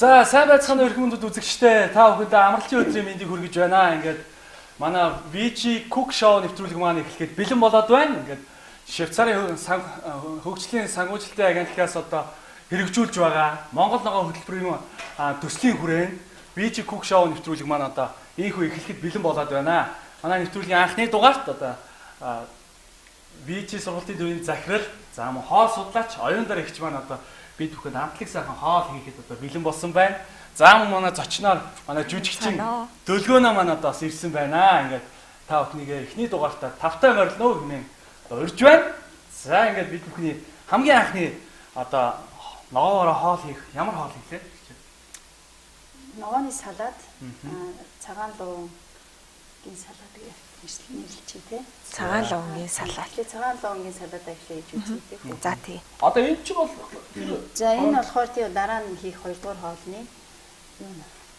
За сайн байцгаана өрх хүндэд үзэгчтэй та бүхэнд амралтын өдрийн мэндийг хүргэж байна. Ингээд манай VG Cook Show нэвтрүүлэг маань эхлэхэд бэлэн болоод байна. Ингээд Швейцарын хөгжлийн санхүүжилтийн агентлагаас одоо хэрэгжүүлж байгаа Монгол ногоон хөтөлбөрийн төслийн хүрээнд VG Cook Show нэвтрүүлэг маань одоо ийхүү эхлэхэд бэлэн болоод байна. Манай нэвтрүүлгийн анхны дугаарт одоо VG сургуулийн төвийн захирал за мөн хоол судлаач оюун дараа ихч маань одоо бид бүхэнд амтлаг сайхан хоол хийхэд одоо бэлэн болсон байна. За мөн манай зочноор манай жүжигчин Дөлгөөнөө маань одоо бас ирсэн байна. Ингээд та бүхнийгээ эхний дугаартаа тавтай морилно хэмээн урьж байна. За ингээд бид бүхний хамгийн анхны одоо ногоогоор хоол хийх ямар хоол хийлээ? Ногооны салаад, цагаан луунгийн салаад гэх нэрлэлч тий. Цагаан луунгийн салаад. Цагаан луунгийн салаадаа ихлэ хийж үзье. За тий. Одоо энэ ч бол за энэ болохоор тий дараа нь хийх 2 дугаар хоолны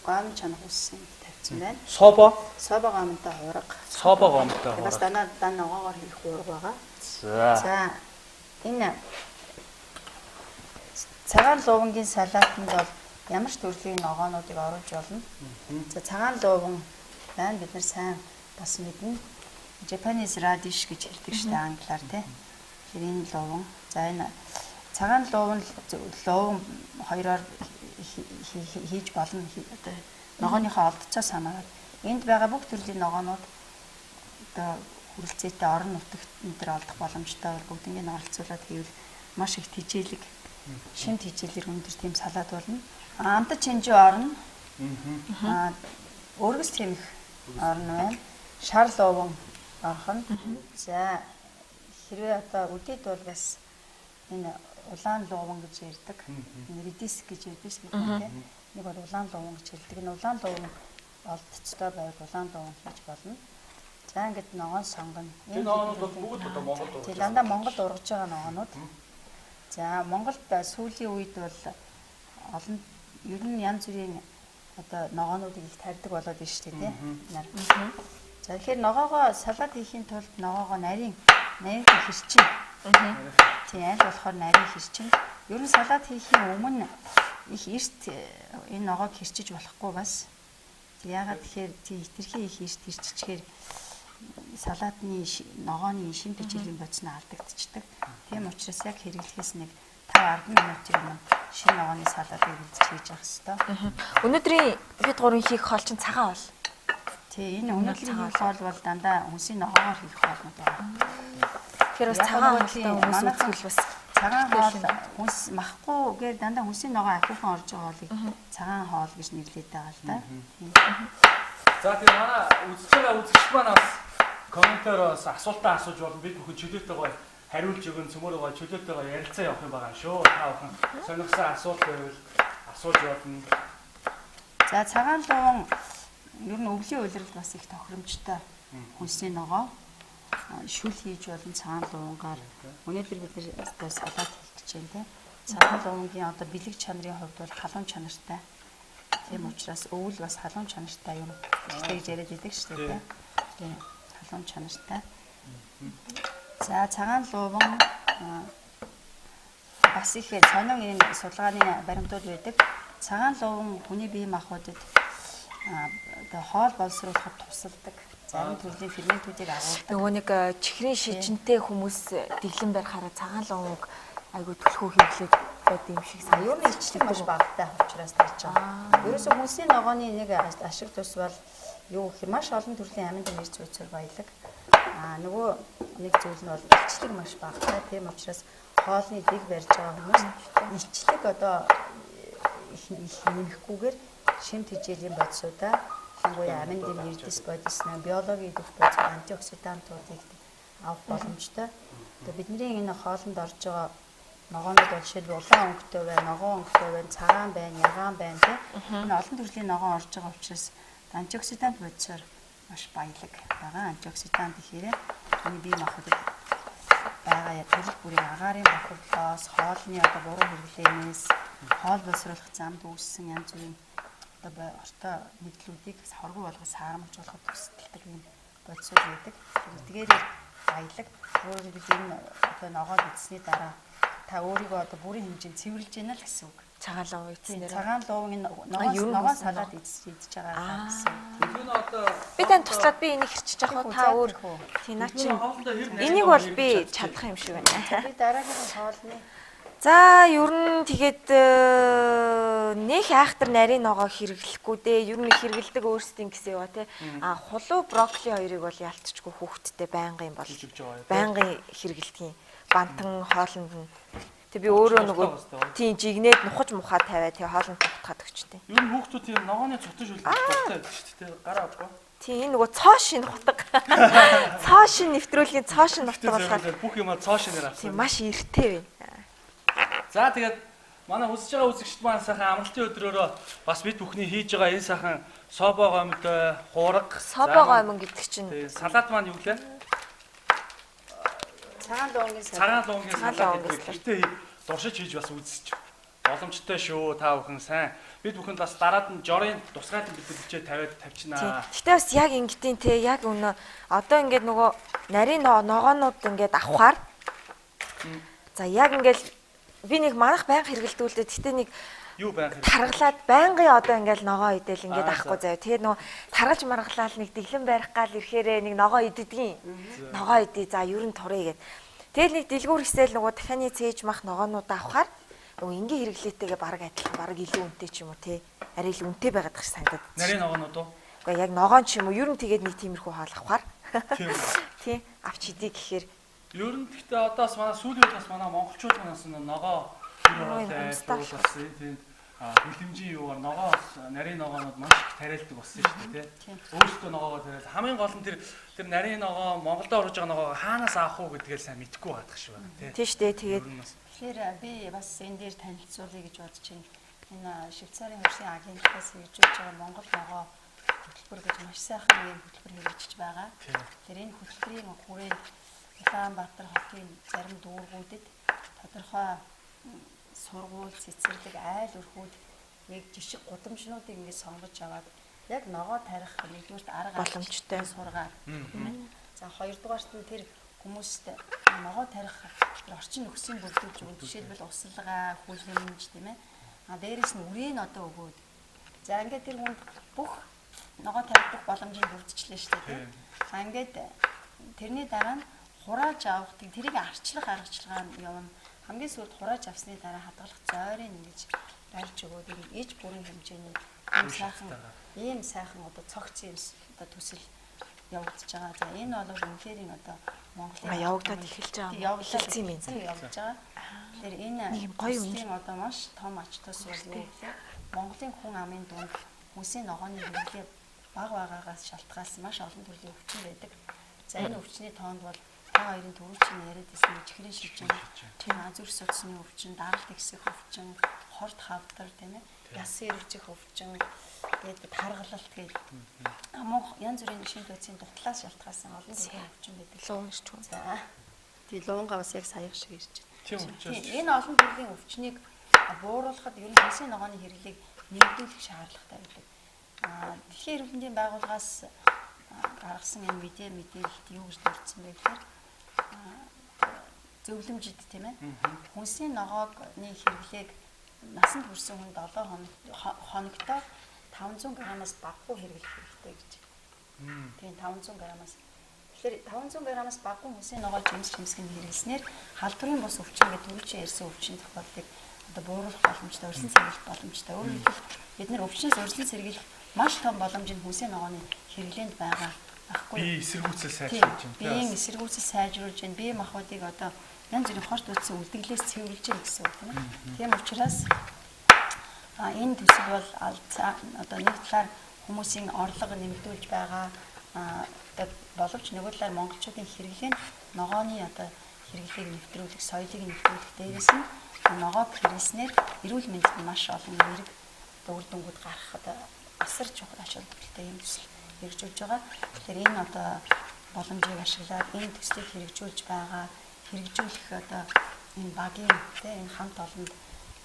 гом чанга уссан тавьсан байна. Собо гомтой ураг. Собо гомтой ураг. Бас дан ногоогоор хийх ураг байгаа. За энэ цагаан луунгийн салаатанд бол ямар ч төрлийн ногоонуудыг оруулж болно. За цагаан луун байна бид нар сайн бас мэднэ. Japanese radish гэж хэлдэг шүү дээ англиар тий. Тэгэхээр энэ луун. За энэ цагаан луун хоёроор хийж болно. Одоо ногооныхоо олдцоос хамаарат энд байгаа бүх төрлийн ногоонууд одоо хүрэлцээтэй орон нутагт энэ олдох боломжтой бол бүгднийг оролцуулаад хийвэл маш их тэжээлэг шимт хичээлэр өндөр тийм салаад болно. Амтад чинжүү орно. Өргөс тэмэх орно байна. Шар луун орхон. За хэрвээ одоо үдид бол бас энэ улаан луун гэж ярьдаг. Редис гэж ярьдаг шүү дээ. Нэг бол улаан луун гэж хэлдэг. Энэ улаан луун олдцтой байвал улаан луун хийж болно. За ингээд ногоон сонгоно. Энэ ногоонууд бол бүгд одоо Монголд ургаж байгаа. Дандаа Монголд ургаж байгаа ногоонууд. За Монголд сүүлийн үед бол олон ер нь янз бүрийн одоо ногоонуудыг их тарьдаг болоод байна шүү дээ тий. За тэгэхээр ногоогоо салаад хийхин тулд ногоогоо нарийн хэрчин. Тийм аль болохоор нарийн хэрчин. Ер нь салаад хийхийн өмнө их эрт энэ ногоог хэрчиж болохгүй бас. Яагаад тэгэхээр тийм хитрхи их эрт хэрччихээр салаатны ногооны шим тэжээлийн бодис нь алдагдчихдаг. Тийм учраас яг хэрэглэхээс нэг 5-10 минутын өмнө шинэ ногооны салаатыг хийж явах хэрэгтэй. Өнөөдрийн бид гурван хийх хоол чинь цагаан хоол. Тий, энэ өнөөдрийн хийх хоол бол дандаа хүнсийн ногоогоор хийх хоолнууд байна. Тэгэхээр бас цагаан хоолтой хүмүүс үзвэл бас цагаан хоол хүнс махгүй гээр дандаа хүнсийн ногоо ахиухан орж байгаа хоолыг цагаан хоол гэж нэрлэдэг байгаа л да. За тийм манай үзэж байгаа үзэгч маань бас комментараар асуултаа асууж болно. Бид бүхэн чөлөөтэйгээ хариулж өгөн цөмөрөөгөө чөлөөтэйгээ ярилцаа явах юм байгаа шүү. Та бүхэн сонирхсан асуулт байвал асууж болно. За цагаан луун ер нь өвлийн уйлралд бас их тохиромжтой хүнсний ногоо шүл хийж болон цагаан луунгаар өнөөдөр бид нэр салаад хийж байна тийм. Цагаан луунгийн одоо бэлэг чанарын хувьд бол халуун чанартай. Тийм учраас өвөл бас халуун чанартай юм. Тэгж яриад идэг шүү дээ тийм. Халуун чанартай. За цагаан луун бас их сонин энэ судалгааны баримтууд байдаг. Цагаан луун хүний бие махбодод одоо хоол боловсруулахад тусалдаг. Зарим төрлийн ферментүүдийг агуулдаг. Нөгөө нэг чихрийн шижинтэй хүмүүс дэглэм барихаараа цагаан луунг айгу төлхөө хийглээд байд юм шиг санагдав. Юу нэг ичлэг маш багтай учраас тарж байгаа. Ерөөсөө хүнсний ногооны нэг ашиг тус бол юу гэх юм маш олон төрлийн амин дэмжиж зүйцэр баялаг. Нөгөө нэг зүйл нь бол илчлэг маш багтай. Тийм учраас хоолны дэг барьж байгаа хүмүүс илчлэг одоо их нэмэхгүйгээр шимт хичээлийн бодисуудаа хангуй амин дэм эрдэс бодис на биологийн идэх бодис антиоксидантуудыг авах боломжтой. Одоо бидний энэ хоолнд орж байгаа ногоонууд бол жишээлбэл улаан өнгөтэй байна, ногоон өнгөтэй байна, цагаан байна, ягаан байна тийм. Энэ олон төрлийн ногоон орж байгаа учраас антиоксидант бодисоор маш баялаг байгаа. Антиоксидант гэхээр хүний бие махбодод байгаа төрөл бүрийн агаарын бохирдлоос, хоолны одоо буруу хэрэглэнээс, хоол боловсруулах замд үүссэн янз бүрийн одоо ортой мэдлүүдийг хоргоо болгож саарамж болоход тусалдаг юм бодисууд байдаг. Тэгэхээр баялаг өөрөөр хэлбэл энэ одоо ногоод идсний дараа та өөрийгөө одоо бүрийн хэмжээнд цэвэрлж яана л гэсэн үг. Цагаан луу эцснээр. Цагаан луу энэ ногоос салаад идэж байгаа гэсэн. Энэ одоо Би тань туслаад би энийг хэрчиж авах та өөр. Тийм наа чи. Энийг бол би чадах юм шиг байна. Би дараагийн хоолны За ер нь тэгээд нэх айхтар нарийн ногоо хэрэглэхгүй дээ. Ер нь хэрэгэлдэг өөрсдийн гэсэн яваа тий. А хулуу брокколи хоёрыг бол ялцчихгүй хүүхдтэй байнгын бол байнгын хэрэгэлдэг юм. Бантан хоолнд нь. Тэг би өөрөө нөгөө тийм жигнээд нухаж мухаа тавиад тэгээ хоолнд тутгаад өгчтэй. Ер нь хүүхдүүд тийм ногооны цутаж үлдэх болтой байдаг шүү дээ. Гараа авахгүй. Тийм энэ нөгөө цоо шин хутаг. Цоо шин нэвтрүүлгийн цоо шин нутаг болохоор бүх юм цоо шинээр авсан. тийм маш эрттэй байна. За тэгээд манай хүсэж байгаа үзэгчд маань сайхан амралтын өдрөөрөө бас бид бүхний хийж байгаа энэ сайхан собо гомд хуурга Собо гомон гэдэг чинь салаад маань юу гэлээ? Цагаан луунгийн салаад гэдэг. Гэтэ дуршиж хийж бас үзэж боломжтой шүү та бүхэн сайн. Бид бүхэнд бас дараад нь жорын тусгайлан бэлтгэлчээ тавьчихнаа. Гэтэ бас яг ингэдیں۔ Те яг өнөө одоо ингээд нөгөө нарийн ногоонууд ингээд авахаар за яг ингээд би нэг манах байнга хэрэгэлдүүлдэ. Гэтэ нэг юу байнга таргалаад байнгын одоо ингээд ногоо идэл ингээд авахгүй заяа. Тэгээд нөгөө таргалж маргалал нэг дэглэн барих гал ирэхээрээ нэг ногоо иддгийн. Ногоо идээ. За ер нь турыг гээд. Тэгэл нэг дэлгүүр хэсэл нөгөө дахианы цээж мах ногоонууд авахаар нөгөө ингийн хэрэглээтэйгээ бараг адилхан бараг илүү үнэтэй ч юм уу те. Арай л үнэтэй байгаад гэж санагдаад. нарийн ногоонууд уу? Уу яг ногоон ч юм уу ер нь тэгээд нэг тиймэрхүү хоол авахаар. Тийм. Тий авч идэх гэхээр Ер нь гэхдээ одоос манай сүүлийн үед бас манай монголчууд манаас ногоо бас тийм хөлөмжийн юугаар ногоос нарийн ногоонууд маш их тариалдаг болсон шүү дээ тий. Өөрсдөө ногоогоо тариал. Хамгийн гол нь тэр нарийн ногоо Монголд орж байгаа ногоогоо хаанаас авах уу гэдгээл сайн мэдэхгүй байдаг шүү дээ тий. Тий штэ тэгээд тэгэхээр би бас энэ дээр танилцуулъя гэж бодож байна. Энэ Швейцарын хөрсийн агентлагаас хэрэгжүүлж байгаа Монгол ногоо хөтөлбөр гэж маш сайхан юм хөтөлбөр хэрэгжиж байгаа. Тэр энэ хөтөлбөрийн хүрээнд Улаанбаатар хотын зарим дүүргүүдэд тодорхой сургууль, цэцэрлэг, айл өрхүүд нэг жишг гудамжнуудыг ингээд сонгож аваад яг ногоо тарих нэгдүгээрт арга боломжтой сургаад тийм ээ. За хоёрдугаарт нь тэр хүмүүст ногоо тарих орчин нөхцөлийг бүрдүүлж өгөх. Жишээлбэл усалгаа, хүлэмж тийм ээ. Дээрээс нь үрээн одоо өгөөд. За ингээд тэр хүнд бүх ногоо тарих боломжийг бүрдчихлээ шүү дээ. За ингээд тэрний дараа нь хурааж авах тэрийг арчлах аргачлага нь явна. Хамгийн сүүлд хурааж авсны дараа хадгалах зойрыг ингэж барьж өгөөд ээж бүрийн хэмжээний ийм сайхан одоо цогц юм одоо төсөл явагдаж байгаа. За энэ бол үнэхээр энэ одоо Монголын явагдаад эхэлж байгаа. Эхэлсэн юм байна. Явагдаж байгаа. Тэгэхээр энэ гоё одоо маш том ач тус бол юу гэхээр Монголын хүн амын дунд хүмүүсийн ногооны хэрэглээ бага багаагаас шалтгаалсан маш олон төрлийн өвчин байдаг. За энэ өвчний тоонд бол та хоёрын төрөвчин яриад ирсэн чихрийн шижин, зүрх судасны өвчин, даралт ихсэх өвчин, хорт хавдар тийм ээ, ясын эргэжих өвчин, тэгээд таргалалт гэдэг амуу янз бүрийн шинж байцын дутлаас шалтгаалсан олон төрлийн өвчин байдаг. Луунш ч юм. За тийм луунгаа бас яг саяг шиг ирж байна. Энэ олон төрлийн өвчнийг бууруулахад ер нь хүнсийн ногооны хэрэглээг нэмэгдүүлэх шаардлагатай байдаг. Дэлхийн эрүүл мэндийн байгууллагаас гаргасан энэ мэдээлэлд юу гэж дурдсан бэ гэхээр зөвлөмжид тийм ээ. Хүнсийн ногооны хэрэглээг насанд хүрсэн хүн 7 хоногтоо 500 граммаас баггүй хэрэглэх хэрэгтэй гэж. Тийм 500 граммаас. Тэгэхээр 500 граммаас баггүй хүнсийн ногоо жимсгэн хэрэглэснээр халдварын бус өвчин гэдэг түрүүчийн ярьсан өвчин тохиолдлыг одоо бууруулах боломжтой, өрсөн сэргийлэх боломжтой. Өөрөөр хэлбэл бид нар өвчнөөс өрсөн сэргийлэх маш том боломжийн хүнсийн ногооны хэрэглээнд байгаа. Бие эсэргүүцэл сайжруулж байна. Биеийн эсэргүүцэл сайжруулж байна. Бие махбодыг одоо янз бүрийн хорт үтсэн үлдэглээс цэвэрлж байна гэсэн үг тийм ээ. Тийм учраас энэ төсөл бол одоо нэг талаар хүмүүсийн орлого нэмэгдүүлж байгаа боловч нөгөө талаар монголчуудын хэрэглээ нь ногооны одоо хэрэглээг нэвтрүүлэх, соёлыг нэвтрүүлэх дээрээс нь ногоог хэрэглэснээр эрүүл мэндэд маш олон нэрэг үр дүнгууд гаргахад асар чухал ач холбогдолтой юм төсөл хэрэгжүүлж байгаа. Тэгэхээр энэ одоо боломжийг ашиглаад энэ төслийг хэрэгжүүлж байгаа хэрэгжүүлэх одоо энэ багийн энэ хамт олонд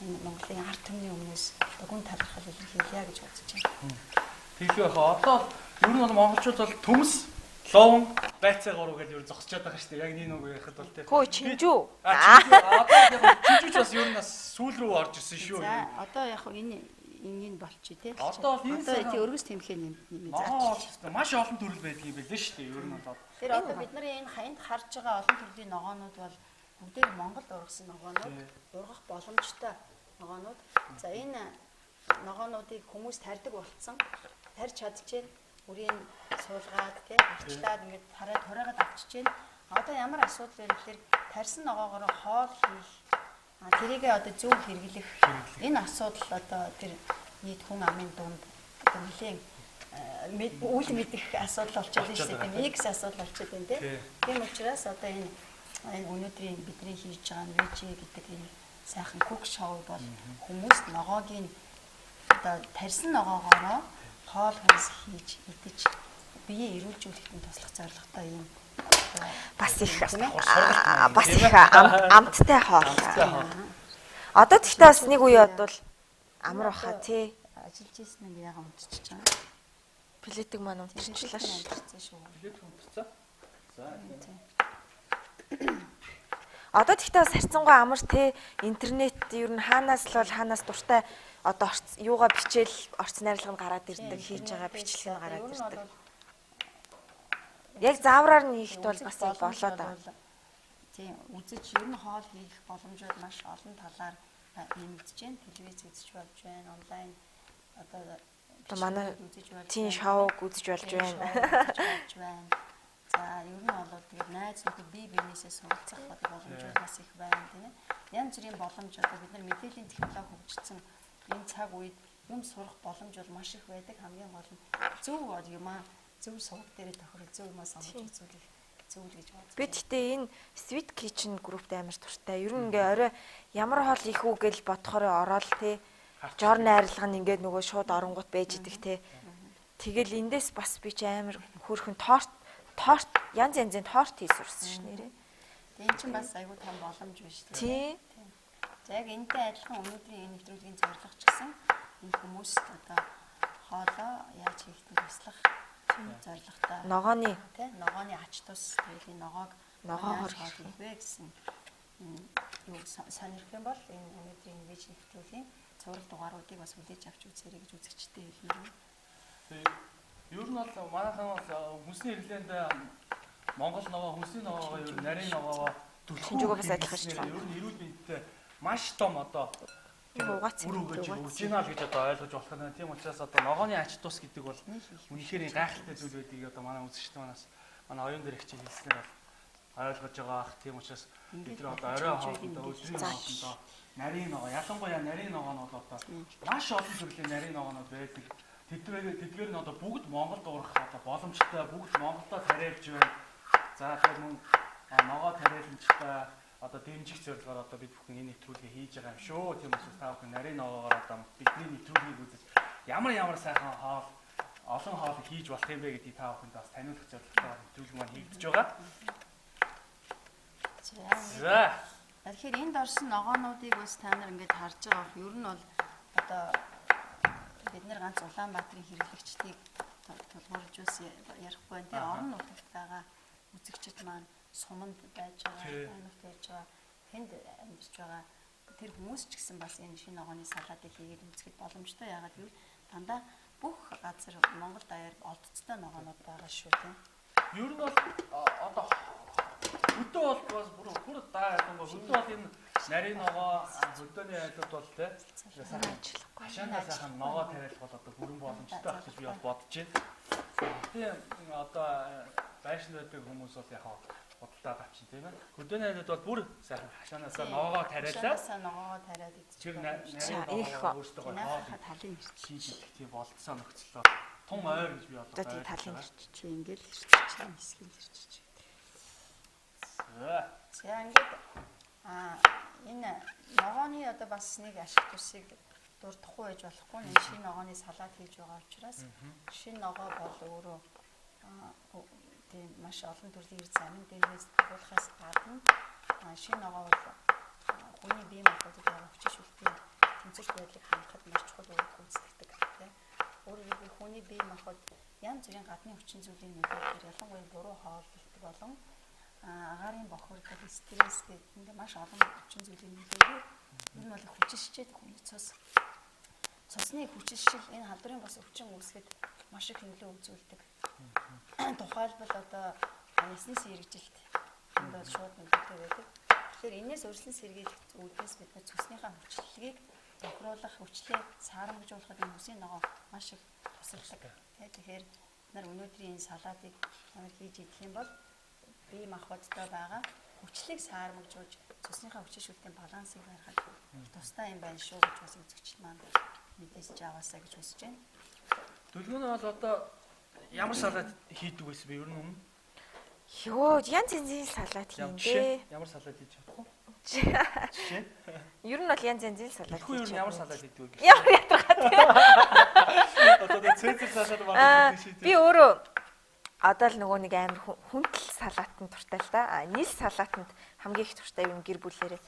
энэ Монголын ард түмний өмнөөс гүн талархал илэрхийлье гэж бодож байна. Тэгэхээр одоо ер нь бол монголчууд бол төмс лон байцаа 3 гэж юу зогсчиход байгаа шүү дээ. Яг нэг үг ярихад бол тийм. Хөө чинжүү. Одоо яг чинжүүч бас ер нь бас сүүл рүү орж ирсэн шүү. За одоо яг энэ ингийн болчих тий. Одоо энэ тий өргөс тэмхээ нэмээ заачих. Маш олон төрөл байдаг юм байлээ шүү дээ. Ер нь бол. Тэр одоо бид нарын энэ хаянд харж байгаа олон төрлийн ногоонууд бол бүгдээр Монголд ургасан ногоонууд, ургах боломжтой ногоонууд. За энэ ногоонуудыг хүмүүс тарьдаг болцсон. Тарьж чадчихээн. Үрийн суулгаад тий арчлаад ингээд тарайгаад авчижээн. Одоо ямар асуудал вэ гэхээр тарьсан ногоогоор хоол хийх тэрийгээ одоо зөв хэрэглэх энэ асуудал одоо тэр нийт хүн амын дунд одоо нэлийн үйл мэдэх асуудал болчиход байна шүү дээ. X асуудал болчиход байна тийм учраас одоо энэ өнөөдрийн бидний хийж байгаа вичи гэдэг энэ сайхан κουк шоу бол хүмүүст ногоогийн одоо тарьсан ногоогоор хоол хүнс хийж идэж биеэ эрүүлжүүлэхэд туслах зорилготой юм бас их амттай хоол. Одоо тэгтээ бас нэг үе бодвол амар баха тий. Ажиллаж ирсэн нь яга унтчих чам. Плетиг маань унтчихлаа шүү. Плетиг унтцаа. За. Одоо тэгтээ бас харьцангуй амар тий интернет ер нь хаанаас л бол хаанаас дуртай одоо юугаа бичээл орц найрлагыг гараад ирдэг, хийж байгаа бичлэг нь гараад ирдэг. Яг заавраар нь хийхэд бол бас болоод байгаа. Тийм, үзэж ер нь хоол хийх боломжууд маш олон талаар нэмэгдэж байна. Телевиз үзэж болж байна, онлайн одоо манай тийм шоуг үзэж болж байна. За, ер нь бол тэгээд найз нөхөд бие биенээсээ суралцах боломжууд бас их байна, тийм ээ. Янз бүрийн боломж одоо бид нар мэдээллийн технологи хөгжсөн энэ цаг үед юм сурах боломж бол маш их байдаг. Хамгийн гол нь зөв юмаа зөв сувг дээрээ тохирол зөв юмаа сонгож үзүүлэх зөв л гэж бодсон. Би гэхдээ энэ Sweet Kitchen group-т амар дуртай. Ер нь ингээ орой ямар хоол их үү гэж бодохоор ороод тий жор найрлага нь ингээд нөгөө шууд оронгууд байж идэх тий. Тэгэл эндээс бас би ч амар хөөрхөн торт янз янзын торт хийж сурсан ш нэрээ. Тэгээ чинь бас айгүй том боломж биш тий. За яг энэтэй адилхан өнөөдрийн энэ нэвтрүүлгийн зорилго ч гэсэн энэ хүмүүст одоо хоолоо яаж хийх нь туслах зорилготой. Ногооны тий ногооны ач тус тэгээд ногоогоор хийх вэ гэсэн юу сонирх юм бол энэ өнөөдрийн виж нэвтрүүлгийн цуврал дугааруудыг бас хүлээж авч үзээрэй гэж үзэгчтэй хэлмээр байна. Ер нь бол манайхан бол хүнсний хэрэглээнд Монгол ногоо, хүнсний ногоогоо ер нь нарийн ногоогоо шинжүүгээс адилхан шүү дээ. Ер нь эрүүл мэндэд маш том одоо угаац өгж гинал гэж одоо ойлгож болох нь. Тийм учраас одоо ногооны ач тус гэдэг бол үнэхээр гайхалтай зүйл байдгийг одоо манай үзэгчд манаас манай оюун дээр хичээл хэлснээр бол ойлгож байгаа ах. Тийм учраас бид нар одоо орой хоолндоо өдрийн хоолндоо нарийн ногоо, ялангуяа нарийн ногоонууд одоо маш олон төрлийн нарийн ногоонууд байдаг. Тэдгээр нь одоо бүгд Монголд урах одоо боломжтой, бүгд Монголдо тариалж байна. За тэгэхээр мөн ногоо тариаламжтай одоо дэмжих зорилгоор одоо бид бүхэн энэ нэвтрүүлгийг хийж байгаа юм шүү. Тийм учраас та бүхэн нарийн ногоогоор одоо бидний нэвтрүүлгийг үзэж ямар сайхан хоол, олон хоол хийж болох юм бэ гэдгийг та бүхэнд бас таниулах зорилгоор нэвтрүүлэг маань хийгдэж байгаа. За. Тэгэхээр энд орсон ногоонуудыг бас та нар ингэж харж байгаа. Ер нь бол одоо бид нар ганц Улаанбаатарын хэрэглэгчдийг тулгуурлаж бас ярихгүй байна. Тэгээ орон нутагт байгаа үзэгчид маань суманд байж байгаа, аймагт байж байгаа, тэнд амьдарч байгаа тэр хүмүүс ч гэсэн бас энэ шинэ ногооны салаатыг хийгээд үзэхэд боломжтой. Яагаад гэвэл дандаа бүх газар Монгол даяар олдцтой ногоонууд байгаа шүү тийм. Ер нь бол одоо хөдөө бол бас бүр даа ялангуяа хөдөө бол энэ нарийн ногоо хөдөөний айлууд бол тийм хашаанаа сайхан ногоо тариалах бол одоо бүрэн боломжтой байх гэж би бол бодож байна. Тийм одоо байшин байдаг хүмүүс бол яг бодолтой авчин тийм ээ. Хөдөөний айлууд бол бүр сайхан хашаанаасаа ногоо тариалаа. Хашаанасаа ногоо тариад идчих. Нарийн ногоо өөртөө хоол талын хийж идэх тийм болцсон нөхцөл тун ойр гэж би бодлоо. Одоо талын ирчих чи ингээл ирчих чинь хэсгийг ирчих. За ингээд энэ ногооны одоо бас нэг ашиг тусыг дурдахгүй байж болохгүй. Энэ шинэ ногооны салаат хийж байгаа учраас шинэ ногоо бол өөрөө тийм маш олон төрлийн эрдэс амин дээрээс агуулгаас гадна шинэ ногоо бол хүний бие махбодод байгаа хүчин шүлтийн тэнцвэрт байдлыг хангахад маш чухал үр гүйцэтгэдэг тийм. Өөрөөр хэлбэл хүний бие махбод янз бүрийн гадны хүчин зүйлийн нөлөөлөлөөр ялангуяа буруу хооллолт болон агаарын бохирдол, стресс гэдэг ингээ маш олон хүчин зүйлийн нөлөөлөөр ер нь бол хүчилшчээд хүний цусны хүчилшил энэ халдварын бас өвчин үүсгэхэд маш их нөлөө үзүүлдэг. Тухайлбал одоо ясны сэргижилт энд бол шууд нөлөөтэй байдаг. Тэгэхээр энэс өршлөн сэргийлэх үүднээс бид нар цусныхаа хүчлэлгийг тохируулах, хүчлээ саарамжуулахад энэ үсийн ногоо маш их тусалдаг. Тэгэхээр бид нар өнөөдрийн энэ салаатыг намайг хийж идэх юм бол бие махбодтой байгаа хүчлийг саарамжуулж цусныхаа хүчин шүлтийн балансыг барихад тустай юм байна шүү гэж бас үзэгчд маань мэдээж аваасаа гэж хүсэж байна. Дүлгүүн бол одоо ямар салат хийдэг байсан бэ? Ер нь өмнө Йоо, янз янзын салат хийндээ. Ямар салат хийж чадах вэ? Жишээ. Ер нь бол янз янзын салат хийж. Юу ямар салат хийдэг вэ? Ямар ятгаад. Одоо цэцэр салат байна гэж би өөрөө одоо л нөгөө нэг амар хүнтэл салаатанд туртай л да. Нийл салаатанд хамгийн их туртай юм гэр бүлээрээ.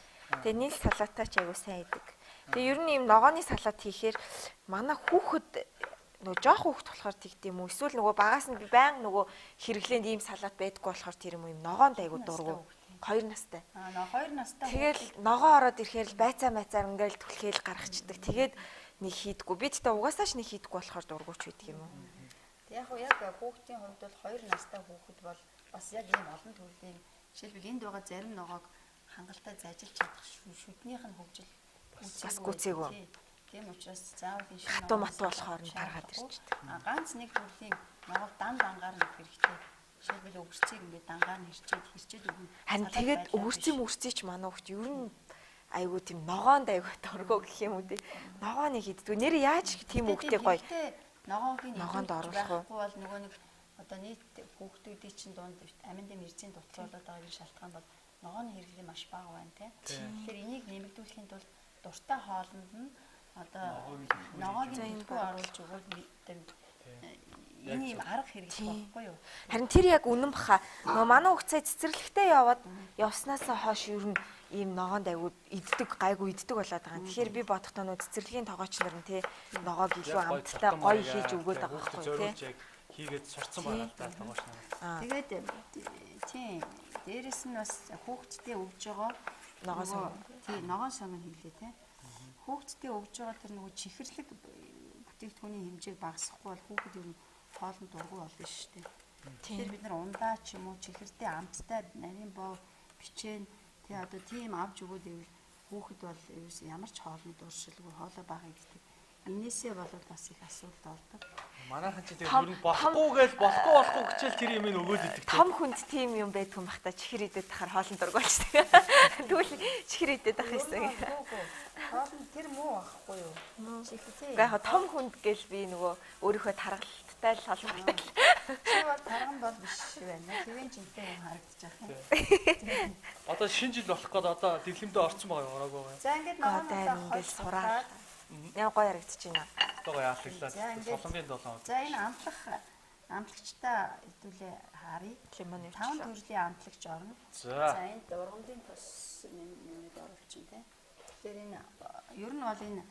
Тэгээ нийл салаатаа ч аягүй сайн идэг. Тэгээ ер нь юм ногооны салат хийхээр манай хүүхэд нөгөө жоох хүүхэд болохоор тэгдэм юм уу? Эсвэл нөгөө багаас нь би баян нөгөө хэрэглээнд ийм салат байдаггүй болохоор тэр юм ногоонд аягүй дургу. 2 настай. 2 настай. Тэгэл ногоо ороод ирэхээр л байцаа ингээл түлхээл гаргацдаг. Тэгээд нэг хийдгүү. Би тэгтээ угаасаа ч нэг хийдгүү болохоор дургуйч байдаг юм уу? Яг хүүхдийн хувьд бол 2 настай хүүхэд бол бас яг ийм олон төрлийн жишээлбэл энд байгаа зарим ногоог хангалттай зажилж чадах шүднийх нь хөгжил бас гүцээгүй. Тийм учраас заавал энэ шинэ хатуу матуу болохоор нь гаргаад ирчихдэг. Ганц нэг төрлийн ногоог дангаар нөх хэрэгтэй. Жишээлбэл өгөрцгийг ингээд дангаар нь хэрчээд өгнө. Харин тэгээд өгөрцөйч манай хүүхд ер нь айгуу тийм ногоонд айгуу дургу гэх юм уу тий. Ногооны хийддэг. Нэр яаж тийм өгтэй гоё. Ногоонд оруулахгүй бол нөгөө нэг одоо нийт хүүхдүүдийн чинь дунд амин дэм эрзийн дутуулаад байгаа шалтгаан бол ногооны хэрэглээ маш бага байна тий. Тэгэхээр энийг нэмэгдүүлэхийн тулд дуртай хоолнд нь одоо ногоогийн төлбөө оруулж өгвөл энэ юм арга хэрэглэх болохгүй юу? Харин тэр яг үнэн баха. Нөгөө манай хүүхд цэцэрлэгтээ яваад явснаасаа хойш ер нь ийм ногоонд айгуу гайгүй иддэг болоод байгаа. Тэгэхээр би бодохдоо нөгөө цэцэрлэгийн тоогооч нар нь тий ногоог илүү амттай гоё хийж өгөөд байгаа байхгүй тий. Хийгээд сурцсан байгаа даа тоогооч нар. Тэгээд тий дээрэс нь бас хүүхдтэй өгж байгаа ногоон сон хийлээ тий. Хүүхдтэй өгж байгаа тэр нөгөө чихэрлэг бүтээгдэхүүний хэмжээг багасгахгүй бол хүүхэд ер нь хоолнд дургу болно шүү дээ. Тэгэхээр бид нар ундаа ч юм уу чихэртэй амттай нарийн боо бичээн тий одоо тийм авч өгөөд ивэл хүүхэд бол ямар ч хоолны дуршилгүй хоолой бага иддэг. Энээсээ болоод бас их асуудал ордог. Манайхан ч тийм ер нь болохгүй хичээл тэр юм өгөөд идэг. Том хүнд тийм юм байдгүй юм бахта чихэр идээд тахаар хоолн дургуульчдаг. Тэгвэл чихэр идээд ах юмсан. Хоолн тэр муу ахгүй юу? Чихэр тий. Гэхдээ том хүнд гэл би нөгөө өөрийнхөө таргалттай л холбоотой. Чи бол тарган бол биш байна. Тэвэн жинтэй юм харагдаж байгаа юм. Одоо шинэ жил болох гээд одоо дэглэмдээ орсон байгаа юу ороогүй байгаа. За ингээд ногооноо сураад яа гоё харагдаж байна. Одоо гоё яатлаа. Солонгын 7. За энэ амтлагчтай хэдүүлээ харъя. Лимоны 5 төрлийн амтлагч орно. За энэ ургамлын тос нэмээд оруулчин тий. Тэгэхээр энэ ер нь бол энэ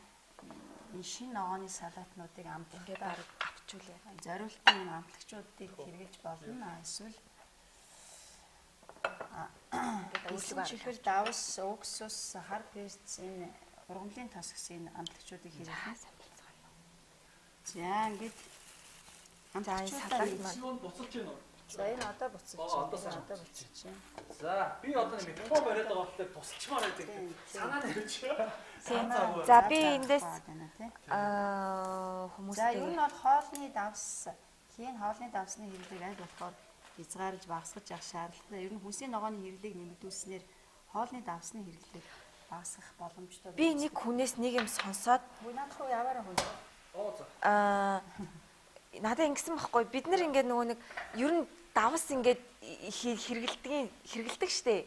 шинэ ногооны салаатнуудыг амтлагаар авчуулъя. Зориултын энэ амтлагчуудыг хэрэглэж болно. Эсвэл чихэр давс, уксус, хар перц энэ ургамлын тос гэсэн амтлагчуудыг хэрэглэх. За ингээд амтлагчуудаа салаат буцалж байна уу? За энэ одоо буцалж байна. За би одоо нэг тоо бариад байгаа болохоор тусалчмаар байдаг. Санаа тавьж. За би эндээс хүмүүс за ер нь бол хоолны давс хийн хоолны давсны хэрэглээг аль болохоор хязгаарж багасгаж явах шаардлагатай. Ер нь хүнсийн ногооны хэрэглээг нэмэгдүүлснээр хоолны давсны хэрэглээг багасгах боломжтой. Би нэг хүнээс нэг юм сонсоод надад хөө яваараа хүн. Надад ингэсэн байхгүй бид нар ингээд нөгөө нэг ер нь давс ингээд хэрэгэлдэг штэ.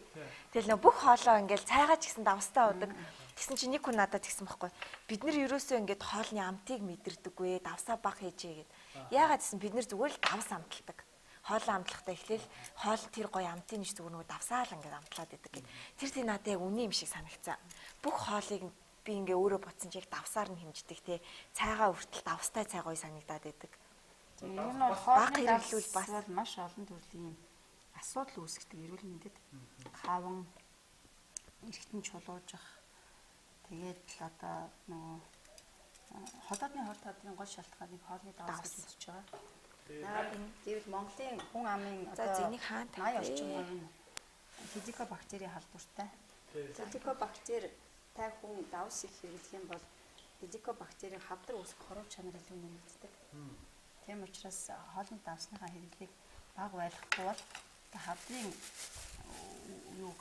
Тэгэл нөгөө бүх хоолоо ингээд цайгаа ч гэсэн давстай удаг. Тэгсэн чинь нэг хүн надад тэгсэн байхгүй. Бид нар ерөөсөө ингээд хоолны амтыг мэдэрдэггүй, давсаа баг хийжээ гэд. Яагаад гэсэн бид нар зүгээр л давс амталдаг. Хоолоо амтлахтаа эхлээл хоол тэр гоё амтын нэг зүгээр нөгөө давсаа л ингээд амтлаад идэг гэд. Тэр тийм надад яг үний юм шиг санагцсан. Бүх хоолыг би ингээ өөрөө бодсон чиг давсаар нь хэмждэг те. Цайгаа үртэл давстай цай гоё санагдаад идэг. Энэ нь бол Баг хоолны хэрэглүүл бас. бас маш олон төрлийн асуудал үүсгдэг эрүүл мэндэд. Хаван, эргэтэн чулуужих. Тэгээд л одоо нөгөө хотоодны хорт хадрын гол шалтгааныг хоолны давс гэж үзэж байгаа. Яагаад гэвэл Монголын хүн амын За одоо зэнийг хаана 80 орчим хувь нь хеликобактерийн халдвартай. Хеликобактертай хүн давс их хэрэглэх юм бол хеликобактерийн хавдар үүсгэх хоров чанар илүү нэмэгддэг. Тийм учраас хоолны давсныхаа хэрэглийг бага байлгахгүй бол хавдрын юуг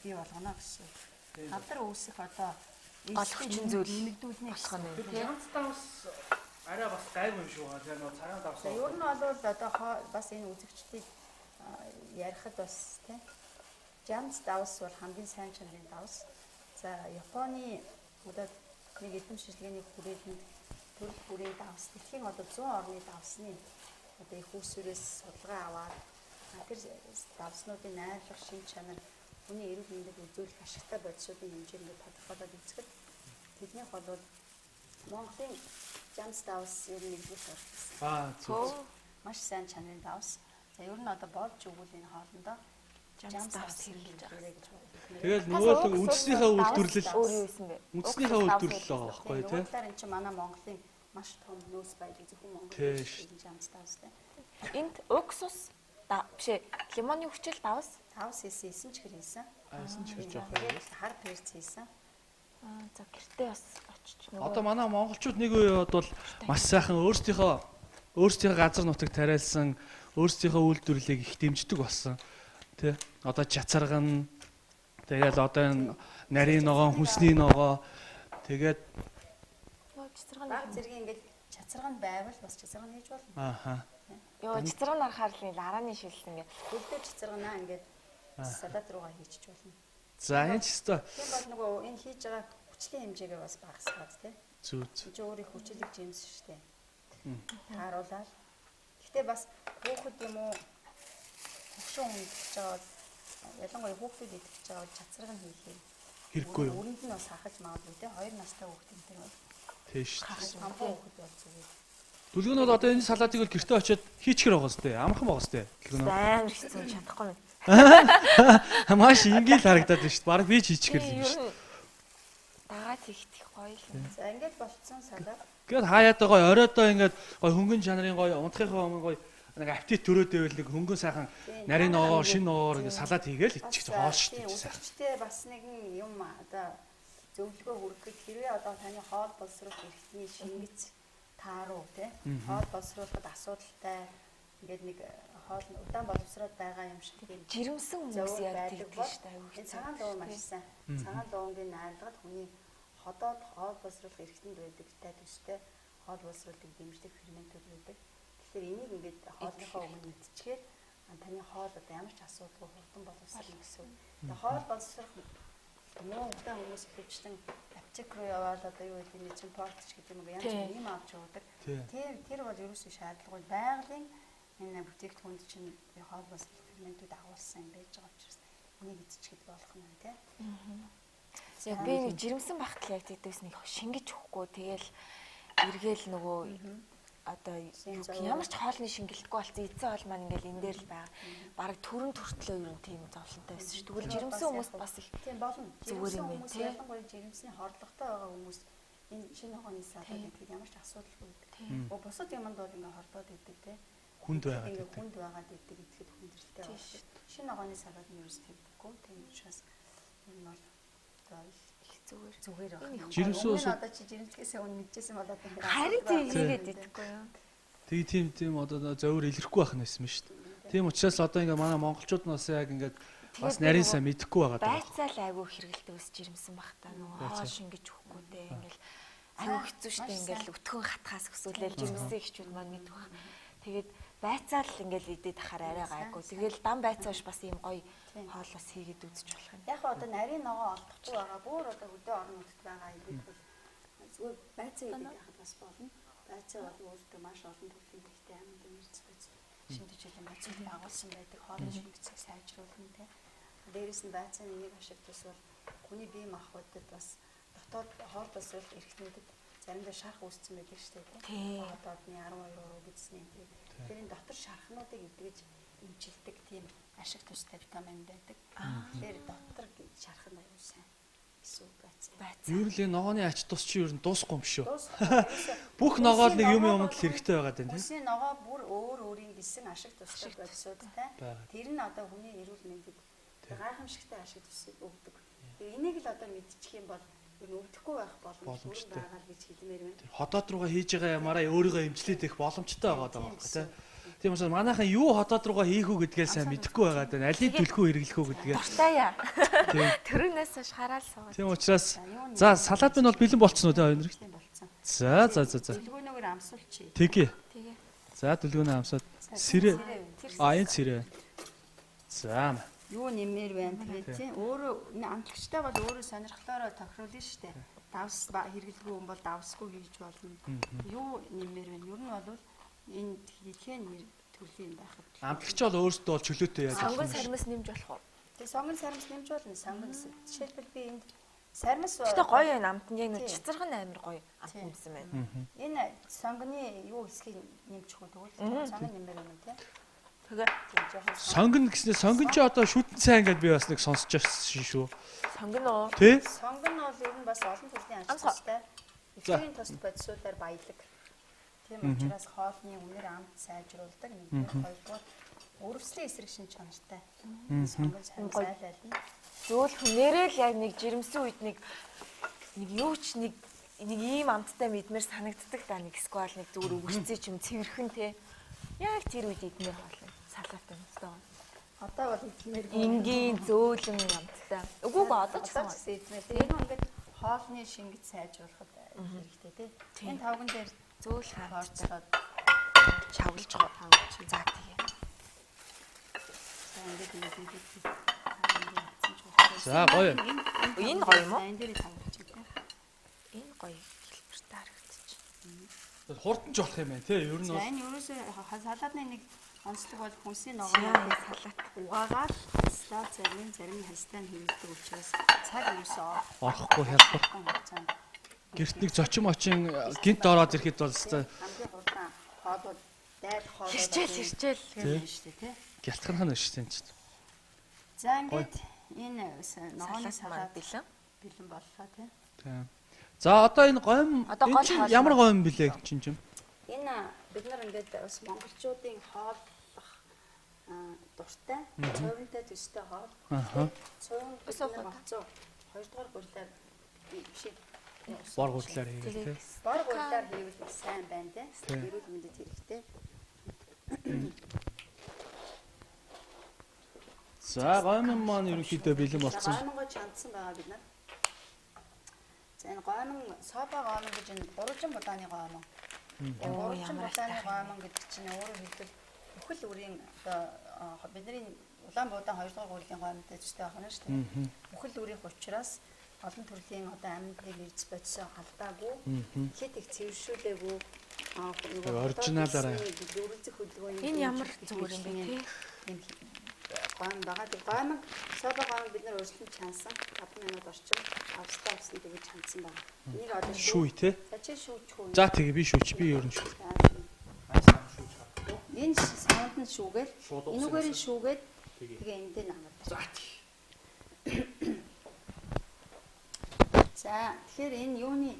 бий болгоно гэсэн. Хавдар үүсэх одоо Олгочин зүйл нэмэгдүүлнэ болох нь Тэр янз давс арай бас гайгүй юм шиг байна. Тэр нөө цагаан давс. За ер нь бол одоо бас энэ үзэгчдийг ярихад бас тийм Jams давс бол хамгийн сайн чанарын давс. За Японы одоо нэг эзэмшилгээний хүрээнд төрөл бүрийн давс дэлхийн одоо 100 орны давсны одоо их усүрээс судалгаа аваад тэр давснуудын найрлах шин чанар хүний эрүүл мэндэд үзүүлэх ашигтай бодисуудын хэмжээнд тодорхойлоод үзэхэд тэднийх бол Монголын Jams давс ер нь нэгдүгээр орсон. Зөв. Маш сайн чанарын давс. За ер нь одоо болж өгвөл энэ хоолндоо Jams давс хэрэглэж байгаа гэж байна. Тэгэл нөгөө л үндснийхээ үйлдвэрлэл өөр юу юм бэ? үндснийхээ үйлдвэрлэл байгаа байхгүй тий. Уйлаар эн чинь манай Монголын маш том нөөц баялаг зөвхөн Монгол Jams давстай. Энд уксус бишээ лимоны хүчил давс Давс хийсэн, эсэн ч хийсэн. Айсан ч гэж байгаа. Тэгээд хар перц хийсэн. за гэртээ бас очиж Одоо манай монголчууд нэг үед бол маш сайхан өөрсдийнхөө газар нутаг тариалсан өөрсдийнхөө үйлдвэрлэлийг их дэмждэг болсон. Тэ? Одоо чацарган тэгэл одоо энэ нарийн ногоон, хүнсний ногоо тэгээд Баг зэрэг ингээд чацарганд байвал бас чацарган хийж болно. ааха. ёо цэцэрэн нарахаар л ларааны шилс ингээ Бүгдээ чацарганаа ингээд салат руугаа хийчих болно. За энэ ч өстой Тийм бол нөгөө энэ хийж байгаа хүчлийн хэмжээгээ бас багасгаад тий. зүг. Чи өөрийн хүчлэг жимс шүү дээ. Тааруулаад. Гэхдээ бас хүүхэд юм уу хөшөө идэж байгаа ялангуяа хүүхдүүд идэж байгаа чацарган хийхээр Хэрэггүй юу? Өрөнд нь бас хахаж магадгүй тий. 2 настай хүүхдийн тэр бол Тийш. хамбаа хүүхэд бол зүгээр. Дүлгэн нь бол одоо энэ салаатыг бол гэртээ очиод хийчихэр байгаа сте. Амархан байгаа сте. Дүлгэн нь. амар хэцүү чадахгүй юм. Маш ингээл харагдаад байна шүү дээ. Бараг би ч хийчихэр л юм шүү дээ. Дагаад хийх гоё л. За ингээд болцсон салат. Гээд хаяад гоё оройдоо ингээд гоё хөнгөн чанарын гоё унтахынхаа өмнө гоё нэг аппетит төрөөд байвал нэг хөнгөн сайхан нарийн ногоор шинэ ногоор ингээд салат хийгээл идчих хоол шүү дээ сайхан. Үзэгчтэй бас нэгэн юм одоо зөвлөгөө хүргэх хэрвээ одоо таны хоол боловсруулах эрхтний шингэц тааруу тий хоол боловсруулахад асуудалтай ингээд нэг хоол удаан боловсроод байгаа юм шиг тийм Жирэмсэн хүмүүс яг тэгдэг шүү дээ. Аюу энэ цагаан дуу маш сайн. Цагаан дуугийн найрлагад хүний ходоод хоол боловсруулах эрхтэнд байдаг тай төстэй хоол боловсруулалтыг дэмждэг ферментүүд байдаг. Тэгэхээр энийг ингээд хоолныхоо өмнө мэдчихээд таны хоол одоо ямар ч асуудалгүй хурдан боловсруулах гэсэн. Тэгээ хоол боловсруулах муу удаан хүмүүс ихэвчлэн аптек руу яваад одоо юу гэдэг нь чинь портч гэдэг юм уу янз бүр юм авч явдаг. Тэр бол ерөөсөө шаардлагагүй байгалийн энэ бүтээгдэхүүнд чинь хоол боловсруулах ферментүүд агуулсан юм байж байгаа учраас энийг эзчихэд болох нь тий. Яг би нэг жирэмсэн багтал яг тэгдэгс нэг шингэж өгөхгүй тэгэл эргээл нөгөө одоо ямар ч хоолны шингэлэхгүй болсон эзэн хоол маань ингээл энэ дээр л байгаа. Бараг төрөн төртлөө ер нь тийм зовлонтой байсан шүү. Тэгвэл жирэмсэн хүмүүс бас их тийм болно. зүгээр юм байна тий. Ялангуяа жирэмсний хордлоготой байгаа хүмүүс энэ шинэ ногооны салат гэдэг ямар ч асуудалгүй байдаг. Бусад юмд бол ингээ хордоод идэг тий. Хүнд байгаад идэг. Хүнд байгаад идэг идэхэд хүндрэлтэй байна. Шинэ ногооны салат нь ерөөс тэгдэггүй. Тийм учраас энэ бол одоо их зүгээр байна. Жирэмсэн ус одоо чи жирэмсгээс өмнө мэдчихсэн болоод энэ харин тийм хийгээд идэхгүй юу. тийм одоо зовир илэрхгүй байх нь байсан шүү дээ. Тийм учраас одоо ингээ манай монголчууд нас яг ингээд бас нарийн сайн мэдэхгүй байгаа даа. Байцаал айгүй хэрэгэлдэг ус жирэмсэн бах та нөгөө хоол шингэж өгөхгүй те ингээл айгүй хэцүү штэ ингээл өтгөн хатхаас өсвөлэл жирэмсэн ихчүүд маань мэдэх бах. Тэгээд байцаал ингээл идээд ахаар арай гайгүй. Тэгэл дан байцааш бас ийм гоё хоолоос хийгээд үзэж болох юм. Яг одоо нарийн ногоо олдохгүй байгаа. Бүр одоо хөдөө орон нутгад байгаа юм бол зүгээр байцаа идэх яхад бас болно. Байцаа бол өөртөө маш олон төрлийн ихтэй амьд нэрц биз. Шинжлэх ухааны байцааг агуулсан байдаг. Хоолны шингэцийг сайжруулна те. Дээрээс нь байцааны нэг ашигтус бол хүний бие махбодод бас дотоод хоол боловсруулах эрхтнүүдэд заримдаа шарх үүссэн байдаг шүү дээ. Тий. Одоодны 12 уруу гэдсэн юм. Тэрийн дотор шархнуудыг эдгэж эмчилдэг тийм ашиг тустай витамин байдаг. Тэгэхээр дотор шарх нь аюул сайн. Эсвэл байцаа. Ер нь ногооны ач тус чи ер нь дуусахгүй юм шүү. Ерөөсөө Бүх ногоол нэг юм юмд л хэрэгтэй байгаад байна тийм. Хүнсний ногоо бүр өөр өөрийн гисэн ашиг тустай бодисуудтай. Тэр нь одоо хүний эрүүл мэндэд гайхамшигтай ашиг тусыг өгдөг. Энийг л одоо мэдчих юм бол ер нь өвдөхгүй байх боломжтой байгаа л гэж хэлмээр байна. Хотоод руугаа хийж байгаа ямаараа өөрийгөө эмчлээд их боломжтой байгаа даа байхгүй тийм. Тийм учраас манайхан юу хотоод руугаа хийх үү гэдгээ сайн мэдэхгүй байгаад байна. Алийг төлөхөө хэрэглэх үү гэдгээ. Дуртаяа. Төрөнөөс хойш хараал суугаад. Тийм учраас за салаад минь бол бэлэн болцсон уу тийм хоёр. За. Дэлгүүнээр амсуулчих. Тэгээ. Тэгээ. За дүлгүүнээ амсаад сэрээ. Энэ сэрээ. За. Юу нэмэр байна тэгээ тийм. Өөрөө амтлагчтай бол өөрөө сонирхлоороо тохируулна шүү дээ. Давс хэрэглэгүй хүн бол давсгүй хийж болно. Юу нэмэр байна? Ер нь бол энэ хэлхэн төрлийн байхад. Амтлагч бол өөртөө бол чөлөөтэй яаж Сонгон сармас нэмж болох уу? Тэгээ сонгон сармас нэмж болно. Сонгон жишээлбэл би энд сармас Гэтэ гоё энэ амт нь яг нэг цэцэрхэн амар гоё амт юмсан байна. Энэ сонгоны юу хэсгийг нэмж хөө тэгвэл сонгон нэмэр юм тий. Тэгээ сонгон гэснээр сонгон чи одоо шүтэн сайн гэдээ би бас нэг сонсож байсан шүү. сонгон уу? Тэ? Сонгон бол ер нь бас олон төрлийн ач тустай. Эцгийн тост бодисуудаар баялаг. Тийм учраас хоолны үнэр амт сайжруулдаг. Нэгдүгээр хоёрдугаар өрөвслийн эсрэг шин чанартай. Сонгон сайн зайлайлна. Зөөл хүнээрээ л яг нэг жирэмсэн үед нэг юу ч нэг ийм амттай мэдмээр санагддаг да нэг сквал нэг зүгээр өгөрцөө ч юм цэвэрхэн те. Яг тэр үед идмээр болно. Салат юмстай. Одоо бол идмээр энгийн зөөлөн амттай. Үгүй одоо ч гэсэн идмээр. Тэр нь ингээд хоолны шингэд сайжруулахад хэрэгтэй тий. Энэ тавган дээр зөөл хаарцлаад чавлж байгаа. За тэгээ. За гоё. Энэ гоё юм уу? Энэ дээр тавган чинь тий. Энэ гоё хэлбэртэй харагдчих. Хурдан ч болох юм байна тий. Ер нь бол энэ ерөөсөө салаадны нэг онцлог бол хүнсний ногоон салат угаагаад салат зарим хастай нь хийдэг учраас цаг ерөөсөө орохгүй хялбар. Гэрт нэг зочин мочин гинт ороод ирэхэд бол хэвээр хамгийн хурдан хоолууд дайл хоолууд хэрчээл тийм шүү дээ тий. гялтгарх нь шүү дээ. За ингээд энэ ногооны салат бэлэн боллоо тий. Тийм. За одоо энэ гомь ямар гомь блэ чинь. Энэ бид нар ингээд бас монголчуудын хооллох дуртай, цовинтой төстэй хоол. Цовин болцоо 2 дугаар гурлаар биш бор гурлаар хийгээл тий. Бор гурлаар хийвэл сайн байна тий. Эрүүл мэндэд хэрэгтэй. За гомь маань ерөнхийдөө бэлэн болсон. Гомьгоо чандсан байгаа бид нар. За энэ гомь сопа гомь гэж энэ уралжин будааны гомь. Уралжин будааны гомь гэдэг чинь өөрөөр хэлбэл бүхэл үрийн одоо бидний Улаанбуудан 2 дугаар гурлийн гомьтой төстэй байх нь шүү дээ. Бүхэл үрийн учраас олон төрлийн одоо амьдлыг ирж бодисоо алдаагүй хэд их цэвэршүүлээгүй оригиналаараа өрөлцөх хөдөлгөөний энэ ямар зүгээр юм бэ тий гомь байгаа. Тэр гомь сопа гомь бид нар өөрсдөө чансан 5 минут орчим австаа авсан тэгэж чансан байна. Энийг одоо шүүе тий. За чи шүүч хөө. За тэгээ би шүүч би ер нь шүүч. Энэ саунд нь шүүгээл энүүгээр нь шүүгээд тэгээ энд дээр намар. За тэгэхээр энэ юуны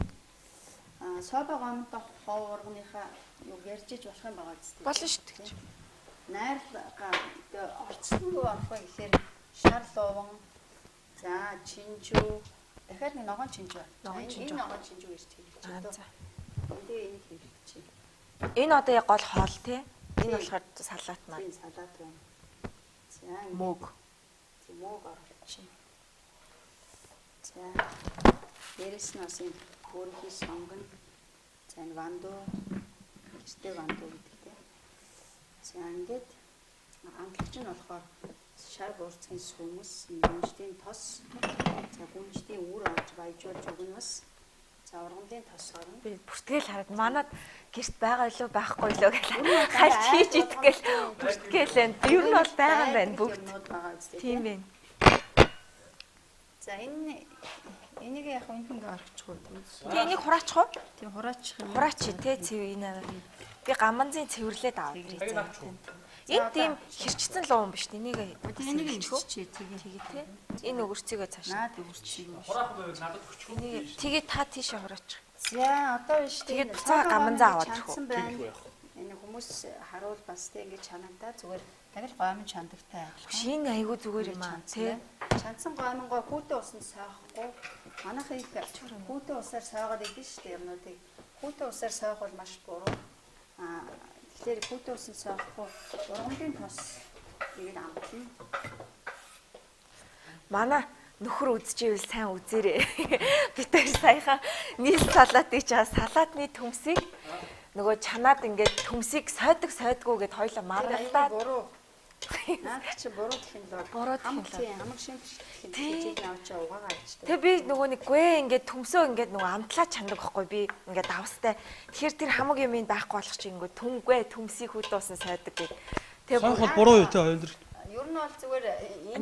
сопа гомтой хов урганыхаа юу ярьж иж болох юм байгаа зү. Болно шүү дээ. Найрлага орцсон руу орох вэ гэхээр шар луван за чинжүү дахиад нэг ногоон чинжүү. Энэ ногоон чинжүү гэж хэлж байна. Тэгээ энийг хэлчих. Энэ одоо яг гол хоол тий. Энэ болохоор салат маань. Энэ салат байна. За мөг. Мөг оруулчих. За дээрэс нь бас энэ хөрөнгөний сонгон за энэ ванду ихтэй ванду гэдэг тий. За ингээд амтлагч нь болохоор шар буурцгийн сүмс, гүнжтийн тос, за гүнжтийн үр авч баяжуулж өгнө бас. За ургамлын тос орно. Би бүртгэл хараад манад гэрт байгаа илүү байхгүй лөө гэж хальт хийж идэх гээл бүртгэлэн. Ер нь бол байгаа юм байна бүгд. Тийм байна. За энэ Энийг яг ингээ орчихгүй. Тэгээ энийг хураачих уу? Тийм хураачих юм. Хураач тий цэв энэ. Би гаманзын цэвэрлээд аваад ирээ. Энэ тийм хэрчсэн луун биш тий. Энийг энийг хийчихээ тэгээ. тэгээ тий. Энэ өгөрцгөө цааш. Наад өгөрчгийг. Хураах байвал надад өгчих. Энийг тэгээ та тийшээ хураачих. За одоо биш тэгээд буцаа гаманзаа аваад ирэх үү. Энэ хүмүүс харуул бас тэг ингээ чанагдаа зүгээр тэгэл гомн чандагтай адилхан. Шин айгуу зүгээр юм аа тий. Чансан гомнгоо хүүтэн усанд саахгүй. Манайх их хүүтэн усаар саагаад идэв шүү дээ юмнуудыг. Хүүтэн усаар саах бол маш буруу. Тэгэхээр хүүтэн усанд саахгүй ургамлын тос нэг амтна. Манай нөхөр үзчихвэл сайн үзээрэй. Би тэр саяхан нийл салаатыг чаа салаатны төмсийг нөгөө чанаад ингээд төмсийг сойдгоо гэд хоёлоо маргалдаад буруу. Наад чи буруу гэх юм бол хамаг шимж гэх юм авчаа угаагаа ичтэй. Тэгээ би нөгөө нэг гээ ингээд төмсөө ингээд нөгөө амтлаа чандаг байхгүй би ингээд давстай. Тэгэхээр тэр хамаг юм байхгүй болох чи ингээд түмгүй төмсийг хөдөөсөн сойдог гэд. Тэгээ бол буруу юу те хоёр. Ер нь бол зүгээр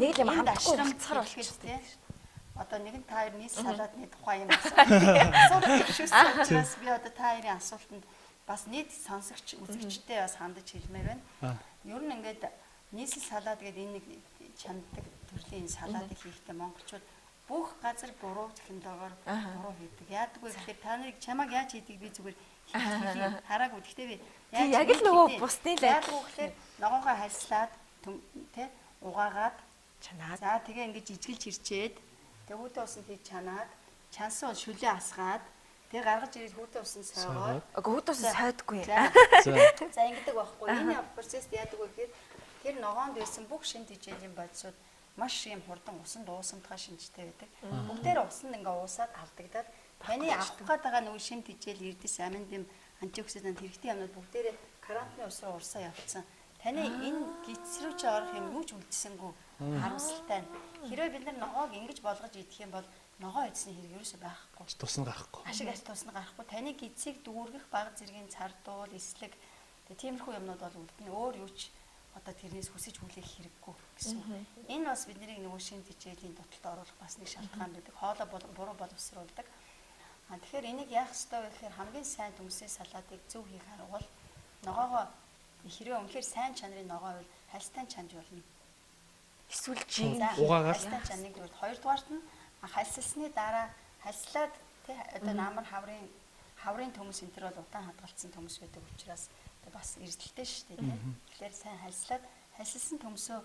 нэг юм амтгүй болцохоор болчихсон. Одоо нэгэн та хоёр нийс салаатны тухай юм асуулт би одоо та хоёрын асуултанд бас нийт сонсогч үзэгчтэй бас хандаж хэлмээр байна. Ер нь ингээд нийслэл салаад гэдэг энэ нэг чанддаг төрлийн салаатыг хийхдээ монголчууд бүх газар буруу технологиор буруу хийдэг. Яадаг вэ гэхээр та нарыг чамаг яаж хийдэг би зүгээр хийх хараагүй. Гэхдээ би яг л нөгөө бусны л яадаг вэ гэхээр ногоогоо хальслаад тэ угаагаад чанаад. За тэгээ ингээд жижигэлж ирчээд тэгээ хүүтэн усанд хийж чанаад чансан бол шүлээ асгаад тэгээ гаргаж ирээд хүүтэн усанд сойгоод хүүтэн усанд сойдгүй. За ингэдэг байхгүй. Энэ процесс яадаг вэ гэхээр тэр ногоонд байсан бүх шинж тижээлийн бодисууд маш юм хурдан усан дуусамтгай шинжтэй байдаг. Бүгдээр усан ингээ уусаад алдагдаад таны авах гээд байгаа нөгөө шинж тижээл эрдэс аминдим антиоксидант хэрэгтэй юмнууд бүгдээрээ карантины ус руу урсаа явуулсан. Таны энэ гидсрүүч орох юм юу ч үлдсэнгүй харамсалтай. Хэрвээ бид нар ногоог ингэж болгож идэх юм бол ногоо эзний хэрэг ерөөсөй байхгүй. Тусна гарахгүй. Ашиг аж тусна гарахгүй. Таны гидсийг дүүргэх баг зэргийн цардуул, эслэг тиймэрхүү юмнууд бол үлдэнэ. Өөр юу ч одоо тэрнээс хүсэж хүлээх хэрэггүй гэсэн. Энэ бас бидний нөгөө шин тижээлийн дуталд оруулах бас нэг шалтгаан байдаг. Хоолой буруу боловсруулдаг. Тэгэхээр энийг яах ёстой вэ гэхээр хамгийн сайн төмсний салаатыг зөв хийх арга бол ногоогоо хэрвээ үнэхээр сайн чанарын ногоо бол хальстай чанж болно. Эсвэл жин угаагаар хальстай чаныг бол хоёрдугаарт нь хальсалсны дараа хальслаад тий одоо намар хаврын төмс энэ төр бол удаан хадгалсан төмс байдаг учраас бас эрсдэлтэй шүү дээ тий. Тэгэхээр сайн хальслаад хальсалсан төмсөө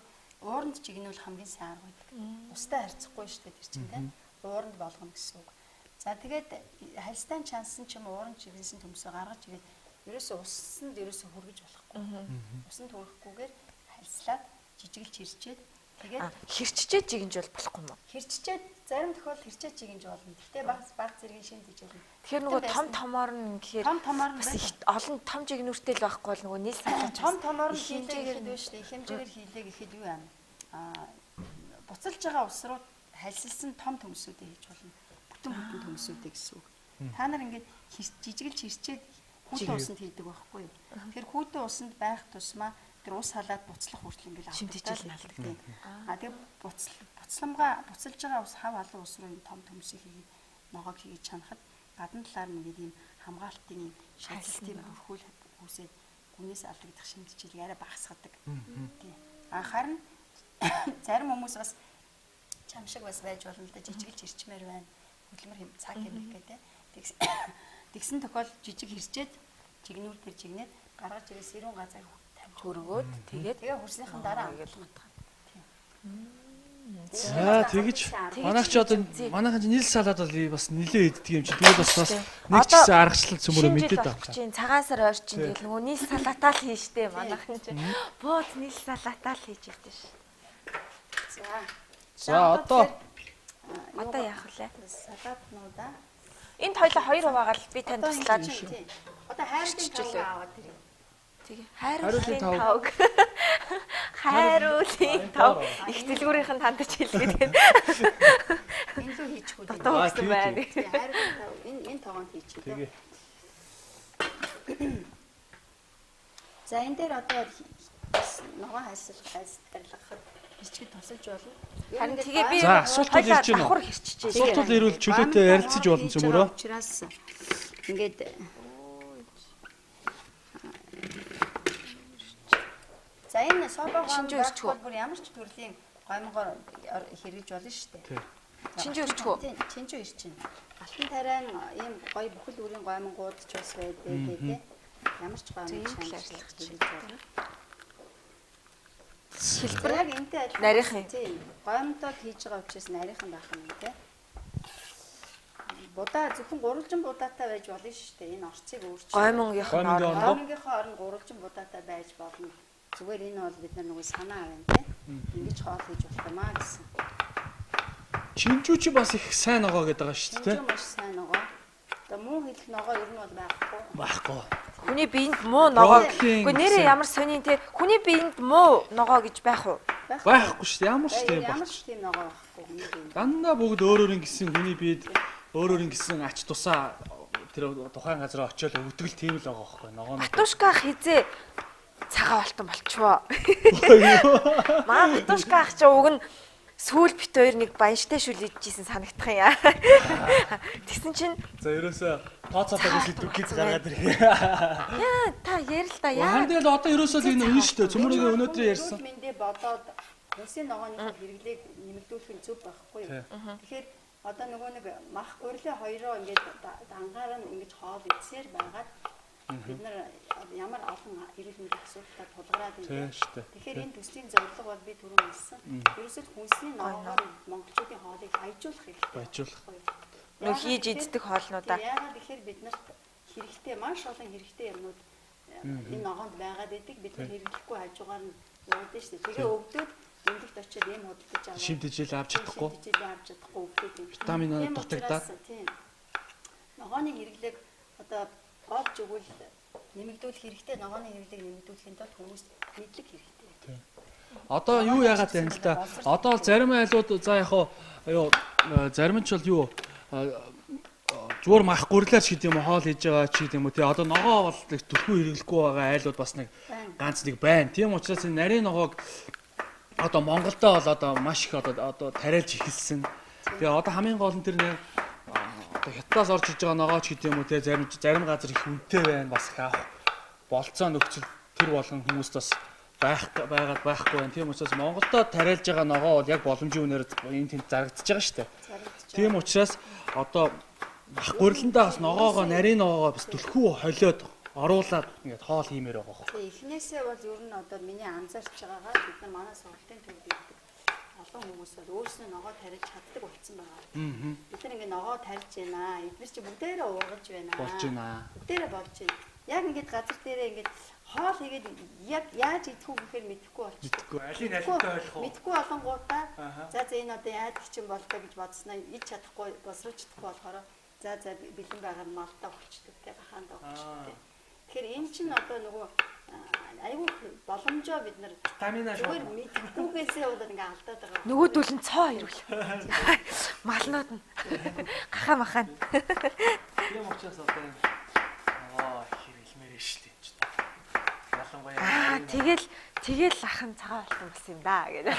ууранд чигнүүл хамгийн сайн арга байдаг. Устай харьцахгүй шүү дээ тэр чинь тий. Ууранд болгоно гэсэн үг. За тэгээд хальстай чансан ч юм ууранд чигнсэн төмсөө гаргаж ирээд ерөөсөө усанд ерөөсөө хүргэж болохгүй. Усанд хүрэхгүйгээр хальслаад жижигэлж хэрчээд тэгээд хэрччээд жигэнж бол болохгүй юм уу? Хэрччээд зарим тохиолдолд хэрчээд жигэнж болно. Гэхдээ баг зэргийн шин дижэл. Тэгэхээр нөгөө том томоор нь гэхээр бас их олон том жигнүүртэй л байхгүй бол нөгөө нийл салаач том томоор нь хийлээ гэхэд үү шүү дээ. Их хэмжээгээр хийлээ гэхэд юу юм? Буцалж байгаа ус руу хальсалсан том төмсүүдээ хийж болно. Бүтэн төмсүүдээ гэсэн үг. Та нар ингээд жижигэлж хэрчээд хүүтэн усанд хийдэг байхгүй юу? Тэгэхээр хүүтэн усанд байх тусмаа тэр ус халаад буцлах хүртэл ингээд шимтгийж алдагддаг. Тэгээ буцалж байгаа ус хав алуун ус руу энэ том төмсийг хийгээд ногоог хийж чанахад гадна талаар нь ингээд ийм хамгаалтын ийм шалгалтын бүрхүүл үүсээд гүнээс алдагдах шимтгийж яриа багасгадаг. Тий. Харин зарим хүмүүс бас чамшиг бас байж болно л да жижигэлж ирчмээр байна. Хөдөлмөр цаг хэмнэх гэдэг. Тэгсэн тохиол жижиг хэрчээд чигнүүр дээр чигнээд гаргаж ирээ сэрүүн газар хөргөөд тэгээ хөрснийхэн дараа ингээд утга. За тэгэж манайх ч одоо манайхан нийл салаад бол бас нилээ иддэг юм чи тэгээд бас нэг ч гэсэн аргачлал цөмөрөө мэдээд байгаа. Чинь цагаан сар ойрчин тэгэл нөгөө нийл салаатаа л хийжтэй манайхан чи бууз нийл салаатаа л хийж идэв ш. За одоо яах вэ? Салаатнуудаа энд хоёлоо хоёр хуваагаар би танд туслаад одоо хайрлын тав аваад ирээ. Тэгээ хайруулын тав. Хайруулын тав. Их дэлгүүрийнхэн тандж хэлгээд. Энэ лөө хийчихгүй. Дутуу гэсэн байна. Хайруулын тав энэ таванд хийчих. Тэгээ. За энэ дээр одоо ногоо хайрлахад Бичиг тасалж болно. Харин тэгээ би За, асуултууд ирж байна уу? давхар хэрччихээ. Асуултууд ирвэл чөлөөтэй ярилцаж болно цөмөрөө. Учраас ингээд за энэ собогоо Шинж өрчгөө. бол бүр ямар ч төрлийн гомгоор хэрэгж болно шүү дээ. Шинж өрчгөө. Тийм, чинж ирж байна. Алтан тариан ийм гоё бүхэл бүрийн гомгууд ч бас байдаг тийм. Ямар ч гомг хийж байна. Шилбэр Яг энтэй адилхан. нарийнхан. Тийм. Гомдод хийж байгаа учраас нарийнхан байх юм тийм. Будаа зөвхөн гурвалжин будаатай байж болно шүү дээ. Энэ орцыг өөрчилж. гоймонгийнх нь Гоймонгийн орно. орно. Гомгийнхоо орон гурвалжин будаатай байж болно. Зүгээр энэ бол бид нар нөгөө санаа авна тийм. Ингэж хоол хийж болох юм аа гэсэн. Чинжүүч бас их сайн ногоо гэдэг байгаа шүү дээ. Чинж маш сайн ногоо. Одоо муу хэлэх ногоо ер нь бол байхгүй. Байхгүй. Хүний биед муу ногоо. Брокколийн Гэхдээ нэрээ гэсэн. ямар сонин те. Хүний биед муу ногоо гэж байх уу? Байхгүй шүү дээ. Ямар ч тийм Ямар баг. ч тийм ногоо байхгүй хүний бие. Дандаа бүгд өөрөөрийн гисэн хүний биед өөрөөрийн гисэн ач тусаа тэр тухайн газар очиод өвдгөл тийм л байгаа байхгүй ногооноо. Батушка хизээ цагаан болтон болчихвоо. Маа батушка ах чи уг нь сүүл бит хоёр нэг баяжтай шүлэжжсэн санагдах юм яа. Тэгсэн чинь За ерөөсөө тооцоолоо гэж дүггийд гаргаад ирээ. яа та ярил та яа. Тэгэл одоо ерөөсөө л энэ үнэн шүү дээ. Цөмөрөгийн өнөөдөр ярьсан. Мэндэ бодоод хүнсийн ногооны хэрэглээг нэмэгдүүлэх нь зөв байхгүй юу? Тэгэхээр одоо нөгөө нэг мах урилаа хоёроо ингээд дангаараа ингэж хоол идсээр байгаад бид нар ямар олон эрүүл мэндийн асуудалтай тулгараад Тийм байна. шүү дээ. Тэгэхээр энэ төслийн зорилго бол би түрүүн хэлсэн. Ерөөсөө хүнсний ногоогоор монголчуудын хоолыг хайжуулах хэрэгтэй. Баяжуулах. Нөх хийж иддэг хоолнуудаа. Яагаад тэгэхээр бид нарт хэрэгтэй маш олон хэрэгтэй юмнууд энэ ногоонд байгаад идэг. Бид нар хэрэглэхгүй хажуугаар нь явдаг шүү дээ. Тэгээ өвдөд эмнэлэгт очиод юм худалдаж аваад Шимтгижил авч чадахгүй. шимтгижил авч чадахгүй өвдөд юм. Витамин Тийм дутагдаад. учраас, тийм. Ногооны хэрэглээг одоо олж өгвөл нэмэгдүүлэх хэрэгтэй. Ногооны хэрэглээг нэмэгдүүлэхийн тулд хүмүүс мэдлэг хэрэгтэй. Одоо юу яагаад байна л да. Одоо зарим айлууд за яг хуу юу зарим нь ч бол юу зүгээр мах гурлаач гэдэг юм уу хоол хийж байгаа ч гэдэг юм уу тий одоо ногоо бол төлхөө хэрэглэхгүй байгаа айлууд бас нэг ганц нэг байна. Тийм учраас энэ нарийн ногоог одоо Монголдо бол одоо маш их одоо тариалж эхэлсэн. Тэгээ одоо хамгийн гол нь тэр нэг одоо хятадаас орж иж байгаа ногооч гэдэг юм уу тий зарим газар их үнэтэй байна бас их авах болцоо нөхцөл тэр болгон хүмүүст бас байгаад байхгүй байна. Тийм учраас Монголдо тариалж байгаа ногоо бол яг боломжийн үнээр энэ тэнд зарагдчихж байгаа шүү дээ. Тийм учраас одоо мах гуриландаа бас ногоогоо нарийн ногоогоо бас түлхүү холиод оруулаад ингээд хоол хиймээр байгаа хөө. Тэгээ эхнээсээ бол ер нь одоо миний анзаарч байгаагаар бид нар манай сургалтын төвд ирдэг олон хүмүүс бол өөрснөө ногоо тариалж чаддаг болсон байгаа. Бид нар ингээд ногоо тариалж байна. Эдгээр чи бүгдээрээ ургаж байна. Болж байна. Бүгдээрээ болж байна. Яг ингээд газар дээрээ ингээд хоол хийгээд яг яаж идэх үү гэхээр мэдэхгүй болчихсон. Мэдхгүй алийг алинтай ойлгох уу? Мэдхгүй болонгуудаа за энэ одоо яадаг чинь болтой гэж бодсноо ид чадахгүй босруулж чадахгүй болохоор за бэлэн байгаа нь малтаа болчдөг те бахаандаа болчдөг. Тэгэхээр энэ чинь одоо нөгөө аюу боломжоо бид нар Витаминаа зүгээр мэдхгүйгээсээ бол ингээ алдаад байгаа. Нөгөөдөл нь цоо ирвэл. Малнууд нь гахаа махаа. Тийм учраас одоо хэрэглэмээр шүү дээ энэ ч. Ялангуяа Тэгэл ахын цагаан болтон болсон юм да гэдэг.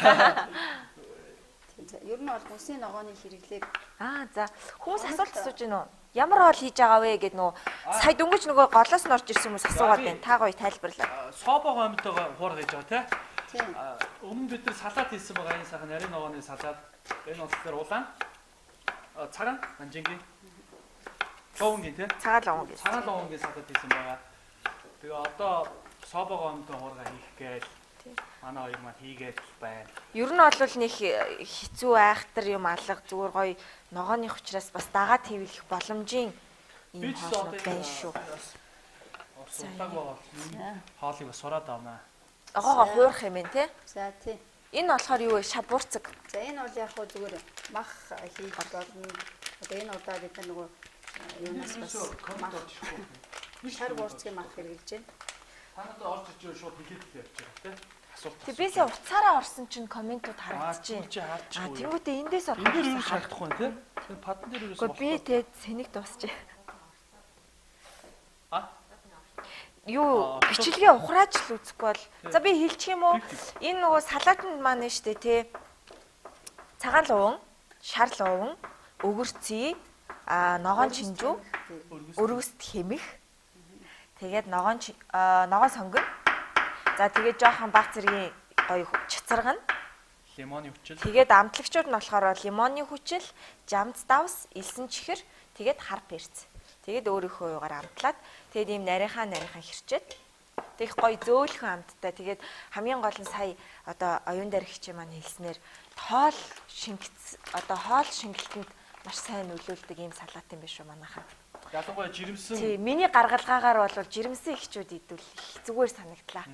Ер нь бол хүнсний ногооны хэрэглээг За хүмүүс асуулт асууж байна уу? Ямар хоол хийж байгаа вэ гэд нөгөө сая дөнгөж нөгөө голоос нь орж ирсэн хүмүүс асуугаад байна. Та гоё тайлбарлаа. Собо гомтойгоо хуурга хийж байгаа тийм өмнө бид нар салат хийсэн байгаа энэ сайхан нарийн ногооны салат. Энэ болохоор улаан цагаан манжингийн лоонгийн тий. Цагаан лоон гэж. Цагаан лоонгийн салат хийсэн байгаа. Тэгээ одоо собо гомтой хуурга хийх гээл манай хоёр маань хийгээд байна. Ер нь бол нэг хэцүү айхтар юм алга зүгээр гоё ногооных учраас бас дагаад хийвлэх боломжийн юм хоолнууд байна шүү. Суртаг байгаа. Хоолыг бас сураад авнаа. Огоогоо хуурах юм те. за тийм. Энэ болохоор юу вэ? Шабуурцаг. За энэ бол яг хөө зүгээр мах хийж болно. Одоо энэ удаа бид нар нөгөө юунаас бас шар буурцгийн мах хэрэглэж байна. Танад орж иж шууд хэлээд явж байгаа тий. Асуулт. Тэг бисээ уцаараа орсон чинь комментууд харагдаж чи байна. харчихгүй. Тэнгүүтээ эндээс орох. Энд дээр юу шаардахгүй тий. Тэр падан дээр юу Гэхдээ би тэг сэнийг дуусчээ. юу бичлэгээ ухрааж л үзэхгүй бол за би хэлчих юм уу? Энэ нөгөө салаатанд маань нь штэ тий. Цагаан луван, шар луван, өгөрций, ногоон чинжүү, өргөст хэмэх. Тэгээд ногоон сонгон. За тэгээд жоохон баг зэргийн гоё чацаргана. Лимоны хүчил. Тэгээд амтлагчууд нь болохоор лимоны хүчил, жамц давс, элсэн чихэр, тэгээд хар перц. Тэгээд өөрийнхөө юугаар амтлаад тэгээд ийм нарийнхаа хэрчээд тэгэх гоё зөөлхөн амттай. Тэгээд хамгийн гол нь сая одоо оюун дээр хичээ маань хэлснээр хоол шингэлтэнд маш сайн нөлөөлдөг ийм салаат юм биш үү манайхаа. Ялангуяа жирэмсэн. Тий, миний гаргалгаагаар бол жирэмсэн ихчүүд идвэл зүгээр санагдлаа.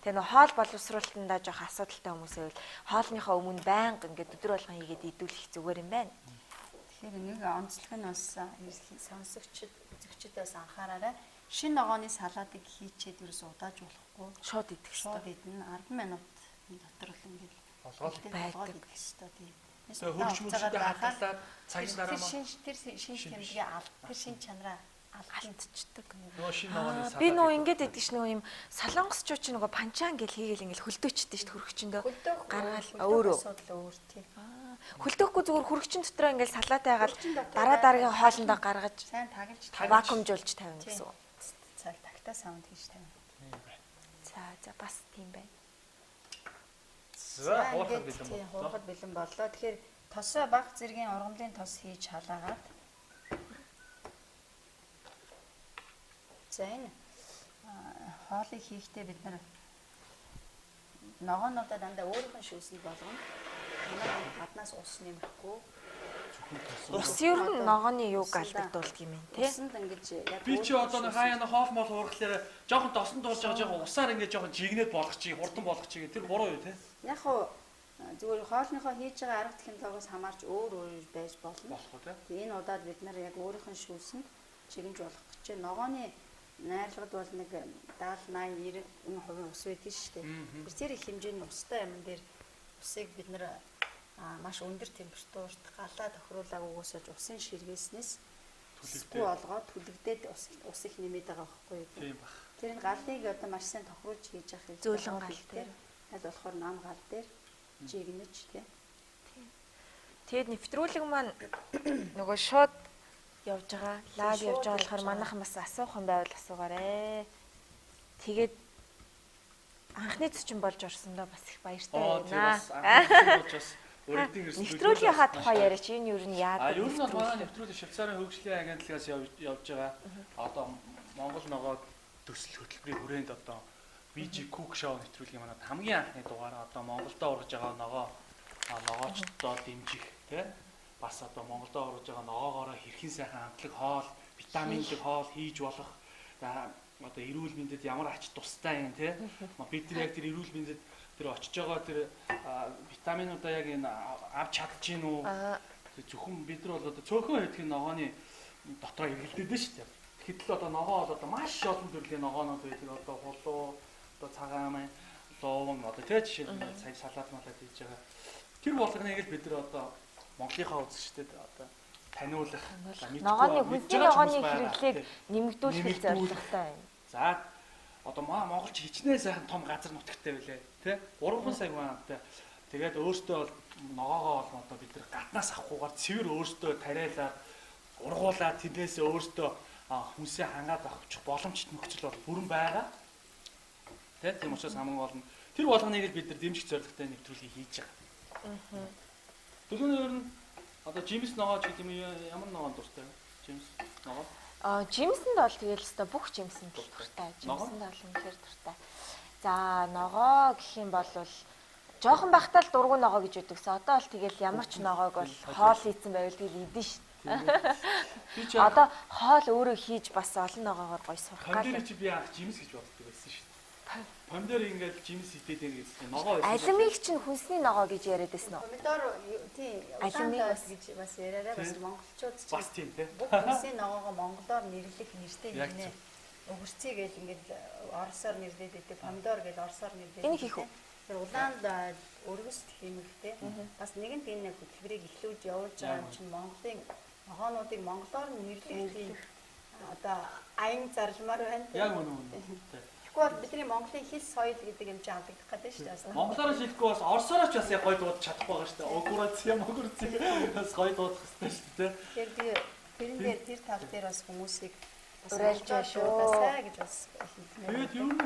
Тэгээ нөө хоол боловсруулалтанда жоох асуудалтай хүмүүсээ бол хоолныхоо өмнө байнга ингээд өдөр болгон хийгээд идүүлэх зүгээр юм байна. Тэгэхээр нэг онцлог нь бас сонсогчд үзэгчдээс анхаараарай. Шинэ ногооны салаатыг хийчээд ерөөс удааж болохгүй. Шууд идэх хэрэгтэй. Идэн 10 минут дотор л ингээд болгоод идэх хэрэгтэй тийм. Хөргөчмөлтэй хатгалаад цагийн дараа тэр шин тэмдгээ алт тэр шин чанараа алдчихдаг. Нөгөө шинэ ногооны салаат. Би нөө ингээд идэх ш нөгөө юм солонгосчууд чи нөгөө панчаан гэл хийгээл ингээд хөлдөөчтэй ш хөргөчөндөө гаргаал өөрөө. Өөр тийм. Хөлдөөхгүй зүгээр хөргөчн дотроо ингээд салаат байгаад дараагийн хоолндоо гаргаж сайн таглаж вакуумжуулж тавина гэсэн үг. цаг тагтаа саунд хийж тавина. За бас тийм байна. За хуурахад бэлэн боллоо. Хуурахад бэлэн боллоо. Тэгэхээр тосоо баг зэргийн ургамлын тос хийж халаагаад. За энэ хоолыг хийхдээ бид нар ногоонуудаа дандаа өөрийнхөө шүүсийг болгоно. Манай гаднаас ус нэмэхгүй. Ус ер нь ногооны юуг алдагдуулдаг юм байна тий. Усанд ингэж яг Би чи одоо хаяана хоол мол хуурахлаараа жоохон тосон дуулж байгаа жоохон усаар ингээд жоохон жигнээд болгочих, хурдан болгочих тэр буруу юу тий. яг хуу зүгээр хоолныхоо хийж байгаа арга технологиос хамаарч өөр байж болно. Болох тий. Тэгээ энэ удаад бид нар яг өөрийнхөө шүүсэнд чигэнж болгох гэж ногооны найрлагад бол нэг 70 80 90% ус байдаг шүү дээ. Тэр их хэмжээний устай юм дээр усыг бид нар маш өндөр температурт галаа тохируулаад угсаж усын ширгээснээс төсөхгүй болгоод түлэгдээд ус их нэмээд байгаа байхгүй юу? Тийм баг. Тэр энэ галыг одоо маш сайн тохируулж хийж явах хэрэгтэй. Зөөлөн гал дээр. Аль болохоор нам гал дээр жигнэж тий. Тэгэд нэвтрүүлэг маань нөгөө шууд явж байгаа. Лайв явж байгаа болохоор манайхан бас асуух юм байвал асуугаарэ. Тэгээд анхны зочин болж орсондоо бас их баяртай байна. Нэвтрүүлгийнхаа тухай яриач энэ юу нь яадаг? Ер нь бол манай нэвтрүүлэг Швейцарын хөгжлийн агентлагаас явж байгаа. Одоо Монгол ногоо төсөл хөтөлбөрийн хүрээнд одоо VG Cook Show нэвтрүүлгийн манад хамгийн анхны дугаар одоо Монголдо ургаж байгаа ногоочдоо дэмжих тий бас одоо Монголдо ургаж байгаа ногоогоороо хэрхэн сайхан амтлаг хоол, витаминлэг хоол хийж болох одоо эрүүл мэндэд ямар ач тустай юм тий бид тэр яг тэр эрүүл мэндэд тэр очиж байгаа тэр витаминуудаа яг энэ авч чадчих гин үү зөвхөн бид нар бол одоо цөөхөн хэдхэн ногооны дотроо эргэлдээд нь шүү дээ. Тэгэхэд л одоо ногоо бол одоо маш олон төрлийн ногоонууд байдаг. Одоо хулуу, одоо цагаан май, луун одоо тэр жишээ нь сая салаад малаад хийж байгаа. Тэр болгоныг л бид нар одоо Монголынхаа үзэгчдэд одоо таниулах, ногооны хүнсний ногооны хэрэглээг нэмэгдүүлэх зорилготой байна. За одоо монголч хичнээн сайхан том газар нутагтай байлаа тий 3 сая хүнтэй тэгээд өөртөө бол ногоогоо бол одоо бид нар гаднаас авахгүйгээр цэвэр өөртөө тариалаад ургуулад тэрнээсээ өөртөө хүнсээ хангаад авчих боломжтой нөхцөл бол бүрэн байгаа тий тийм учраас хамгийн гол нь тэр болгоныг л бид нар дэмжих зорилготой нэвтрүүлгийг хийж байгаа. Төлөвнөр нь одоо жимс ногоо ч гэдэг юм ямар ногоон дуртай жимс ногоо жимсэнд бол тэгэл өстой бүх жимсэнд дуртай. Жимсэнд бол үнэхээр дуртай. За ногоо гэх юм бол жоохон байхдаа л дургуй ногоо гэж үдэгсэн. Одоо бол тэгэл ямар ч ногоог бол хоол хийсэн байвал тэгэл идэн шүү. Одоо хоол өөрөө хийж бас олон ногоогоор гоё сурах гал. Помидор чи би анх жимс гэж боддог байсан шүү. Помидор ингээд жимс идээд байна гэсэн ногоо байсан. Алимиг чинь хүнсний ногоо гэж яриад байсан уу? Помидор тийм алимиг гэж бас яриараа бас монголчууд чинь бас тийм тий. бүх хүнсний ногоогоо монголоор нэрлэх нэртэй нэрнэ. Өгөрций гэж ингээд оросоор нэрлээд байдаг, помидор гэж оросоор нэрлээд. Энэ хийх үү? Тэр улаанд өргөст хэмэгтэй. Бас нэгэнт энэ хөтөлбөрийг эхлүүлж явуулж байгаа юм чинь Монголын ногоонуудыг монголоор нэрлэх тийм одоо аян зарламаар байна. Яг үнэн. Тэгэхгүй бол бидний Монголын хэл соёл гэдэг юм чи алдагдах гэдэг шүү дээ. Монголоор хэлэхгүй бас орсоор ч бас яг гоё дуудаж чадахгүй байгаа шүү дээ. Огураци бас гоё дуудах хэрэгтэй шүү дээ. Тэгэхээр би тэрэн дээр тэр тал дээр бас хүмүүсийг уриалж байна шүү гэж бас Тэгээд юу н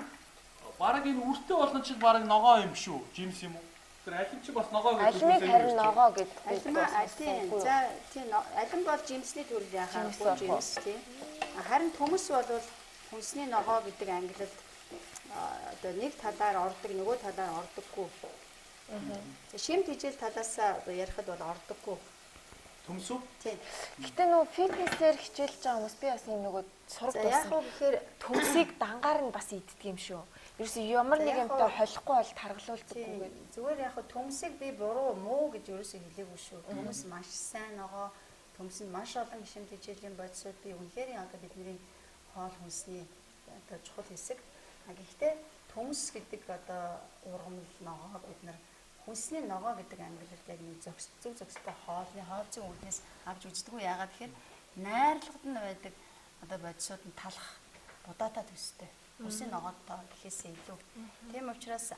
бараг энэ үртэй болгон чиг бараг ногоо юм шүү. Жимс юм уу? Тэр алим чи бас ногоо гэдэг Алимыг харин ногоо гэдэг. За тийм алим бол жимсний төрөл яхаа жимс тийм. Харин төмс бол хүнсний ногоо гэдэг ангилалд одоо нэг талаар ордог, нөгөө талаар ордоггүй. Шимт хижээл талаас ярихад бол ордоггүй. Төмс үү? Тийм. Гэтэ нөгөө фитнесээр хичээлж байгаа хүмүүс би бас юм нөгөө сураг Яг дуусан. гэхээр Төмсийг дангаар нь бас иддэг юм шүү. Ерөөсөө ямар нэг юмтай холихгүй бол таргалуулдаггүй гэдэг. зүгээр яг төмсийг би буруу муу гэж ерөөсөө хэлээгүй шүү. Төмс маш сайн ногоо. Төмс нь маш олон шимт хичээлийн бодисууд би үнэхээр одоо бидний хоол хүнсний одоо чухал хэсэг. Гэхдээ төмс гэдэг одоо ургамал ногоо бид нар хүнсний ногоо гэдэг ангилалд яг нэг зөв зөвхөстэй хоолны хоолцын үүднээс авч үздэг. Яагаад гэхээр найрлагад нь байдаг одоо бодисууд нь талах будаатай төстэй. Хүнсний ногоодтой гэхээсээ илүү. Тийм учраас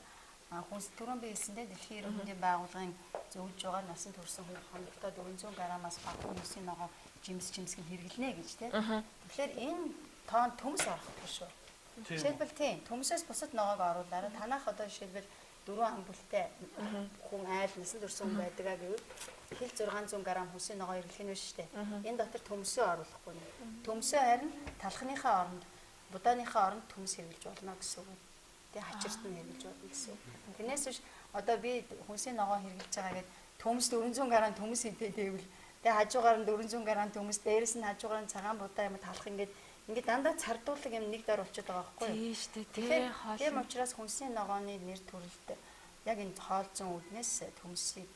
хүнс түрүүн би хэлсэндээ дэлхийн эрүүл мэндийн байгууллагын зөвлөж байгаа насан турш хүн хоногтой 400 граммаас бага хүнсний ногоо жимс жимсг нь хэрэглэнэ гэж тийм. Тэгэхээр энэ тоон төмс орохгүй шүү. Жишээлбэл тийм төмсөөс бусад ногоог оруулаарай. Танах одоо жишээлбэл 4 ангилалтай хүн айл насан турш хүн байдгаа гэвэл хэл 600 г хүнсний ногоо хэрэглэх нь биш үү? Энэ дотор төмсөө оруулахгүй нэ. Төмсөө харин талхныхаа оронд будааныхаа оронд төмс хэрэглэж болно гэсэн үг. Тэгээ хачирт нь хэрэглэж болно гэсэн үг. Тэрнээс биш одоо би хүнсний ногоо хэрэглэж байгаа гэдэг төмс 400 г төмс хийдээвэл тэгээ хажуугаар нь 400 г төмс дээрэс нь хажуугаар нь цагаан будаа юм талах ингээд дандаа цардуулаг юм нэг дор болчиход байгаа байхгүй юу? Тийм шүү дээ. Тийм учраас хүнсний ногооны нэр төрөлд яг энэ хоолцсон үднээс төмсийг